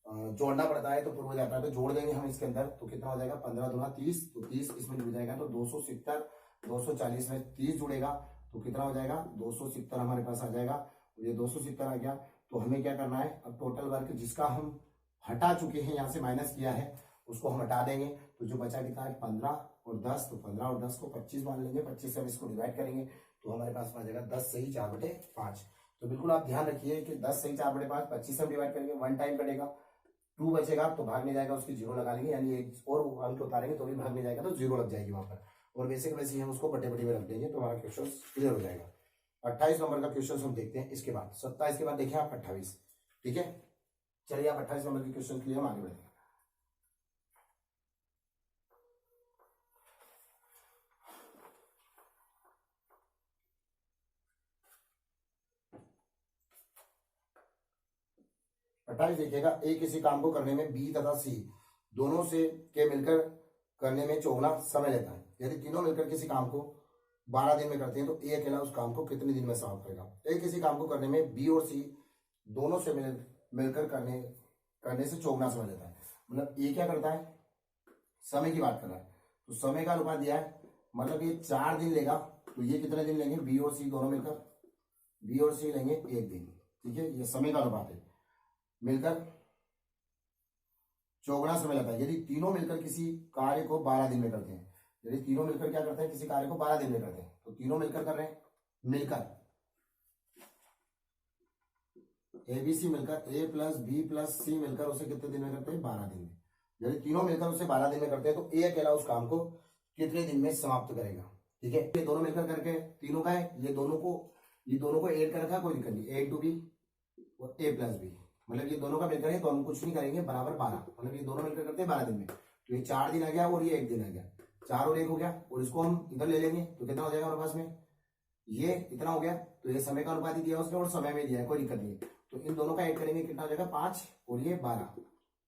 जोड़ना पड़ता है, तो पूर्व जाता है तो जोड़ देंगे हम इसके अंदर, तो कितना हो जाएगा 15 दूना 30, तो 30 इसमें जुड़ जाएगा, तो 270, 240 में 30 जुड़ेगा तो कितना हो जाएगा 270 हमारे पास आ जाएगा, ये 270 आ गया, तो हमें क्या करना है, अब टोटल वर्क जिसका हम हटा चुके हैं यहाँ से माइनस किया है उसको हम हटा देंगे, तो जो बचा कितना है 15 और 10, तो 15 और 10 को 25 मान लेंगे, 25 से हम इसको डिवाइड करेंगे तो हमारे पास आ जाएगा 10 से ही 4 बटे 5। तो बिल्कुल आप ध्यान रखिए कि 10 से ही 4 बटे 5, 25 से हम डिवाइड करेंगे, 1 टाइम कटेगा, 2 बचेगा तो भाग नहीं जाएगा, उसकी 0 लगा लेंगे, यानी एक और अंक उतारेंगे तो भी भाग नहीं जाएगा तो 0 लग जाएगी वहां पर, और वैसे के वैसे हम उसको बटे बटे में रख देंगे, तो हमारा क्वेश्चन क्लियर हो जाएगा। 28 नंबर का क्वेश्चन हम देखते हैं, इसके बाद 27 के बाद देखिए आप 28, ठीक है चलिए आप 28 नंबर के क्वेश्चन के लिए हम आगे बढ़ेंगे। अट्ठाईस देखिएगा, ए किसी काम को करने में बी तथा सी दोनों से के मिलकर करने में 14 समय लेता है, यदि तीनों मिलकर किसी काम को 12 दिन में करते हैं तो ए अकेला उस काम को कितने दिन में समाप्त करेगा। ए किसी काम को करने में बी और सी दोनों से मिलकर करने से 14 समय लेता है, मतलब ए क्या करता है, समय की बात कर रहा है, तो समय का अनुपात दिया है, मतलब ये 4 दिन लेगा, तो ये कितने दिन लेंगे, बी और सी दोनों मिलकर, बी और सी लेंगे 1 दिन, ठीक है ये समय का अनुपात है, मिलकर 14 समय लगता है। यदि तीनों मिलकर किसी कार्य को 12 दिन में करते हैं, यदि तीनों मिलकर क्या करते हैं, किसी कार्य को 12 दिन में करते हैं, तो तीनों मिलकर कर रहे हैं, मिलकर ए बी सी मिलकर ए प्लस बी प्लस सी मिलकर उसे कितने दिन में करते हैं, 12 दिन में। यदि तीनों मिलकर उसे 12 दिन में करते हैं तो ए अकेला उस काम को कितने दिन में समाप्त करेगा, ठीक है। ये दोनों मिलकर करके तीनों का है, ये दोनों को ऐड कर रखा, कोई दिक्कत नहीं, ए इंटू बी और ए प्लस बी, मतलब ये दोनों का मिलकर है तो हम कुछ नहीं करेंगे, बराबर 12, मतलब ये दोनों मिलकर करते हैं 12 दिन में, तो ये 4 दिन आ गया और ये 1 दिन आ गया, 4 और 1 हो गया, और इसको हम इधर ले लेंगे तो कितना हो जाएगा हमारे पास में, ये इतना हो गया, तो ये समय का अनुपात ही दिया उसने और समय में दिया है, कोई दिक्कत नहीं है, तो इन दोनों का ऐड करेंगे कितना हो जाएगा 5 और ये 12,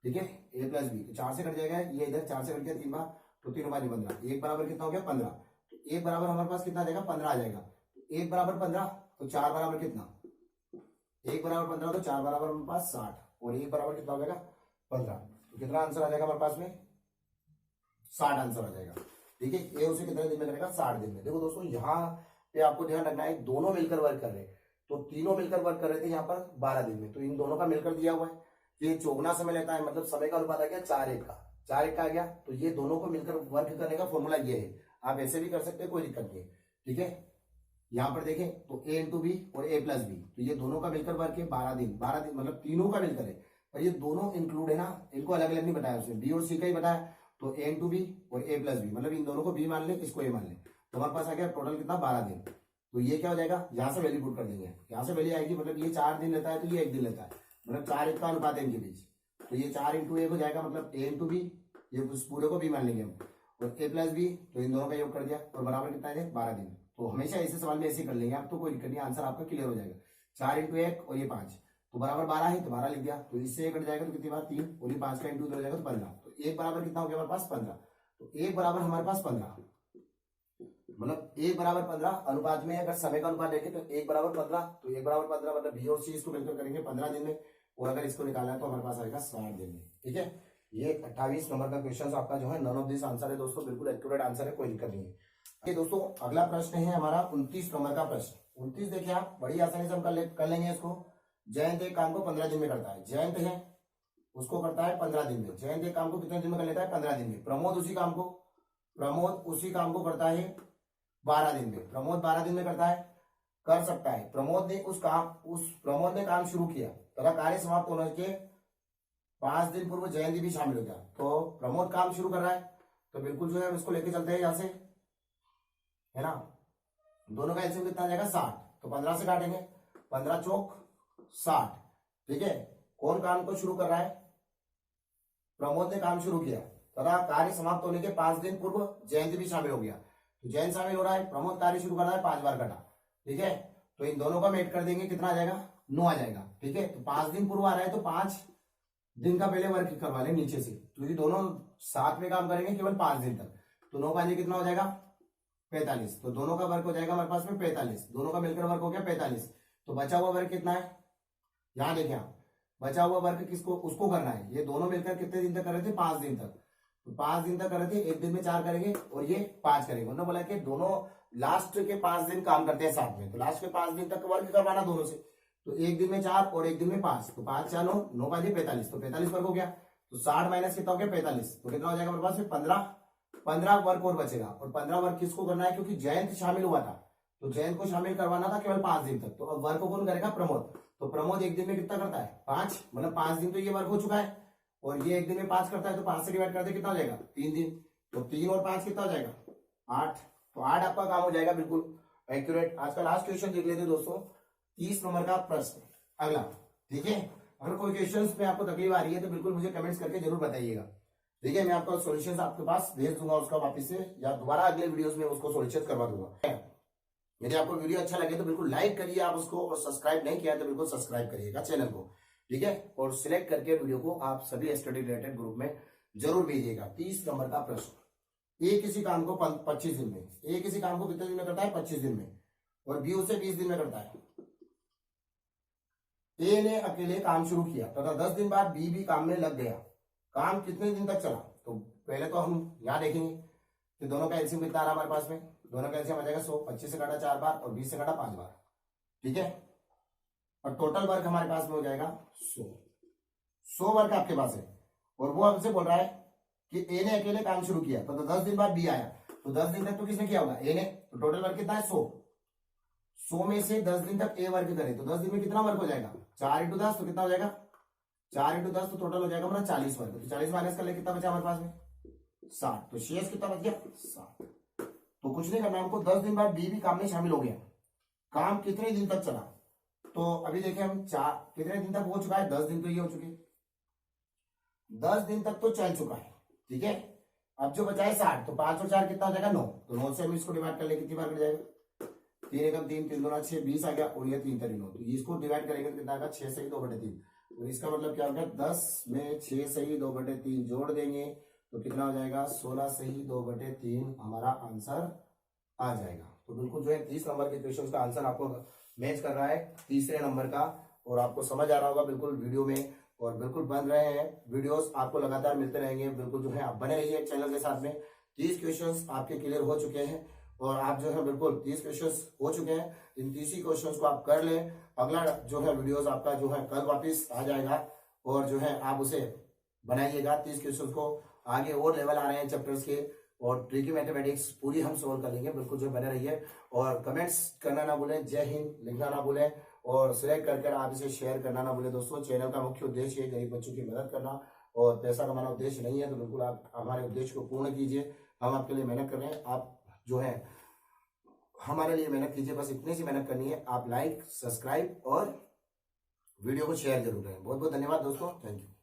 ठीक है ए प्लस बी, तो 4 से कट जाएगा, ये इधर 4 से कट गया 3 बार, तो 3 बार 15, एक बराबर कितना हो गया 15, तो एक बराबर हमारे पास कितना आ जाएगा 15 आ जाएगा, तो एक बराबर 15, तो 4 बराबर कितना, एक बराबर 15, तो 4 बराबर हमारे पास 60, और एक बराबर कितना हो जाएगा 15, तो कितना आंसर आ जाएगा हमारे पास में 60 आंसर आ जाएगा, ठीक है। ये उसे कितने दिन में करेगा, 60 दिन में। देखो दोस्तों यहाँ पे आपको ध्यान रखना है, दोनों मिलकर वर्क कर रहे हैं, तो तीनों मिलकर वर्क कर रहे थे यहाँ पर 12 दिन में, तो इन दोनों का मिलकर दिया हुआ है, ये 14 समय लेता है, मतलब समय का अनुपात आ गया 4:1 का, 4:1 का आ गया, तो ये दोनों को मिलकर वर्क करने का फॉर्मूला ये है, आप ऐसे भी कर सकते हैं, कोई दिक्कत नहीं है, ठीक है। यहाँ पर देखें तो ए इंटू बी और ए प्लस बी, तो ये दोनों का मिलकर वर्क है 12 दिन, 12 दिन मतलब तीनों का मिलकर है, और ये दोनों इंक्लूड है ना, इनको अलग अलग नहीं बताया उसने, बी और सी का ही बताया। तो ए इंटू बी और ए प्लस बी, मतलब इन दोनों को बी मान ले, इसको ए मान ले, तो हमारे पास आ गया टोटल कितना 12 दिन। तो ये क्या हो जाएगा, यहाँ से वैल्यू पुट कर देंगे, यहाँ से वैल्यू आएगी, मतलब ये 4 दिन लेता है तो ये 1 दिन लेता है, मतलब 4:1 का अनुपात है इनके बीच। तो ये 4 इंटू 1 हो जाएगा, मतलब ए इंटू बी, ये उस पूरे को बी मान लेंगे हम, और ए प्लस बी, तो इन दोनों का योग कर दिया और बराबर कितना है 12 दिन। तो हमेशा ऐसे सवाल में ऐसे कर लेंगे आप, तो कोई दिक्कत नहीं, आंसर आपका क्लियर हो जाएगा। 4 इंटू 1 और ये 5, तो बराबर 12 है, तो 12 लिख दिया। तो इससे 1 कट जाएगा तो कितनी बार 3, और ये 5 का इंटू हो जाएगा तो 15। तो 1 बराबर कितना हो गया हमारे पास 15। तो 1 बराबर हमारे पास 15, मतलब 1 बराबर 15 अनुपात में अगर समय का अनुपात देखें तो 1 बराबर 15, तो 1 बराबर 15 मतलब बी और सी इसको मिलकर करेंगे 15 दिन में, और अगर इसको निकालना है तो हमारे पास आएगा 60 दिन में। ठीक है, ये 28 नंबर का क्वेश्चन आपका जो है नन ऑफ दिस आंसर है दोस्तों, बिल्कुल एक्यूरेट आंसर है, कोई दिक्कत नहीं है। ये दोस्तों अगला प्रश्न है हमारा 29 नंबर का प्रश्न। 29 देखिए आप, बड़ी आसानी से हम कर लेंगे इसको। जयंत एक काम को 15 दिन में करता है, जयंत है उसको करता है 15 दिन में, जयंत एक काम को कितने दिन में कर लेता है 15 दिन में। प्रमोद उसी काम को करता है 12 दिन में, प्रमोद 12 दिन में करता है, कर सकता है। प्रमोद ने काम शुरू किया तथा कार्य समाप्त होने के 5 दिन पूर्व जयंती भी शामिल हो गया। तो प्रमोद काम शुरू कर रहा है, तो बिल्कुल जो है इसको लेके चलते हैं यहाँ से, है ना। दोनों का एलसीएम कितना आ जाएगा 60, तो 15 से काटेंगे, 15 चौक 60। ठीक है, कौन काम को शुरू कर रहा है, प्रमोद ने काम शुरू किया तथा कार्य समाप्त होने के 5 दिन पूर्व जयंती भी शामिल हो गया। तो जयंत शामिल हो रहा है, प्रमोद कार्य शुरू कर रहा है, 5 बार कटा। ठीक है, तो इन दोनों का मेट कर देंगे, कितना आ जाएगा 9 आ जाएगा। ठीक है, तो 5 दिन पूर्व आ रहा है तो 5 दिन का पहले वर्क करवा लें नीचे से, तो ये दोनों साथ में काम करेंगे केवल 5 दिन तक, तो 9 5 कितना हो जाएगा 45। तो दोनों का वर्क हो जाएगा हमारे पास में 45, दोनों का मिलकर वर्क हो गया 45। तो बचा हुआ वर्क कितना है, यहां देखिए आप, बचा हुआ वर्क किसको, उसको करना है। ये दोनों मिलकर कितने दिन तक कर रहे थे 5 दिन तक, तो 5 दिन तक कर रहे थे, एक दिन में 4 करेंगे और ये 5 करेंगे। उन्होंने बोला कि दोनों लास्ट के 5 दिन काम करते हैं साथ में, तो लास्ट के 5 दिन तक वर्क करवाना दोनों से, तो एक दिन में 4 और एक दिन में 5, तो 5 4 9 5 45, तो 45 वर्क हो गया। तो 60 माइनस कितना हो गया 45, तो कितना हो जाएगा हमारे पास में 15 वर्क और बचेगा। और 15 वर्क किसको करना है, क्योंकि जयंत शामिल हुआ था, तो जयंत को शामिल करवाना था केवल 5 दिन तक, तो अब वर्क को कौन करेगा, प्रमोद। तो प्रमोद एक दिन में कितना करता है 5, मतलब 5 दिन तो ये वर्क हो चुका है, और ये एक दिन में 5 करता है, तो 5 से डिवाइड करते कितना हो जाएगा 3 दिन, तो 3 और 5 कितना हो जाएगा 8। तो 8 आपका काम हो जाएगा बिल्कुल एक्यूरेट। आज का लास्ट क्वेश्चन देख लेते दोस्तों, 30 नंबर का प्रश्न अगला। ठीक है, अगर कोई क्वेश्चन में आपको तकलीफ आ रही है तो बिल्कुल मुझे कमेंट्स करके जरूर बताइएगा। ठीक है, मैं आपका सॉल्यूशंस आपके पास भेज दूंगा उसका वापस से, या दोबारा अगले वीडियोस में उसको सॉल्यूशन करवा दूंगा। यदि आपको वीडियो अच्छा लगे तो बिल्कुल लाइक करिए आप उसको, और सब्सक्राइब नहीं किया तो बिल्कुल सब्सक्राइब करिएगा चैनल को। ठीक है, और सिलेक्ट करके वीडियो को आप सभी स्टडी रिलेटेड ग्रुप में जरूर भेजिएगा। 30 नंबर का प्रश्न, ए किसी काम को 25 दिन में, ए किसी काम को कितने दिन में करता है 25 दिन में, और बी उसे 20 दिन में करता है। ए ने अकेले काम शुरू किया तथा 10 दिन बाद बी भी काम में लग गया। काम कितने दिन तक चला, तो पहले तो हम यहां देखेंगे कि दोनों का एलसीएम कितना आ रहा है हमारे पास में, दोनों का एलसीएम आ जाएगा 100, 25 से काटा 4 बार और 20 से काटा 5 बार। ठीक है, और टोटल वर्क हमारे पास में हो जाएगा 100 वर्क आपके पास है, और वो हमसे बोल रहा है कि ए ने अकेले काम शुरू किया तो 10 दिन बाद बी आया, तो 10 दिन तक तो किसने किया होगा ए ने, तो टोटल वर्क कितना है 100 में से 10 दिन तक ए वर्क करे, तो 10 दिन में कितना वर्क हो जाएगा 4 इंटू 10, तो कितना हो जाएगा 4 इंटू 10, तो टोटल हो जाएगा हमारा 40 वर्क। तो 40 माइनस कर ले कितना बचा हमारे पास में 60, तो शेष कितना बच गया 60। तो कुछ नहीं करना हमको, 10 दिन बाद बी भी काम में शामिल हो गया। काम कितने दिन तक चला, तो अभी देखें हम कितने दिन तक हो चुका है, 10 दिन तो ये हो चुके, 10 दिन तक तो चल चुका है। ठीक है, अब जो बचा है 60, तो 5 और 4 कितना हो जाएगा 9, तो 9 से हम इसको डिवाइड कर ले कितनी बार कर जाएगा 3 एकम 3 3 2 6 20 आ गया, और ये 3 3 9, तो इसको डिवाइड करेंगे तो कितना आएगा 6 से 2/3। तो इसका मतलब क्या हो गया 10 में 6 से 2/3 जोड़ देंगे तो कितना हो जाएगा 16 से 2/3 हमारा आंसर आ जाएगा। तो बिल्कुल जो है 30 नंबर के क्वेश्चन का आंसर आपको मैच कर रहा है तीसरे नंबर का, और आपको समझ आ रहा होगा बिल्कुल वीडियो में, और बिल्कुल बन रहे हैं वीडियोस आपको लगातार मिलते रहेंगे। बिल्कुल जो है आप बने रहिए चैनल के साथ में। 30 क्वेश्चंस आपके क्लियर हो चुके हैं, और आप जो है बिल्कुल 30 क्वेश्चंस हो चुके हैं, इन 30 ही क्वेश्चंस को आप कर लें। अगला जो है वीडियोस आपका जो है कल वापस आ जाएगा, और जो है आप उसे बनाइएगा 30 क्वेश्चंस को। आगे और लेवल आ रहे हैं चैप्टर्स के, और ट्रिकी मैथमेटिक्स पूरी हम सोल्व करेंगे। बिल्कुल जो बने रहिए, और कमेंट्स करना ना भूलें, जय हिंद लिखना ना भूलें, और सिलेक्ट करके आप इसे शेयर करना ना भूले दोस्तों। चैनल का मुख्य उद्देश्य है गरीब बच्चों की मदद करना और पैसा कमाना उद्देश्य नहीं है, तो बिल्कुल आप हमारे उद्देश्य को पूर्ण कीजिए। हम आपके लिए मेहनत कर रहे हैं, आप जो है हमारे लिए मेहनत कीजिए। बस इतनी सी मेहनत करनी है, आप लाइक, सब्सक्राइब और वीडियो को शेयर जरूर करें। बहुत बहुत धन्यवाद दोस्तों, थैंक यू।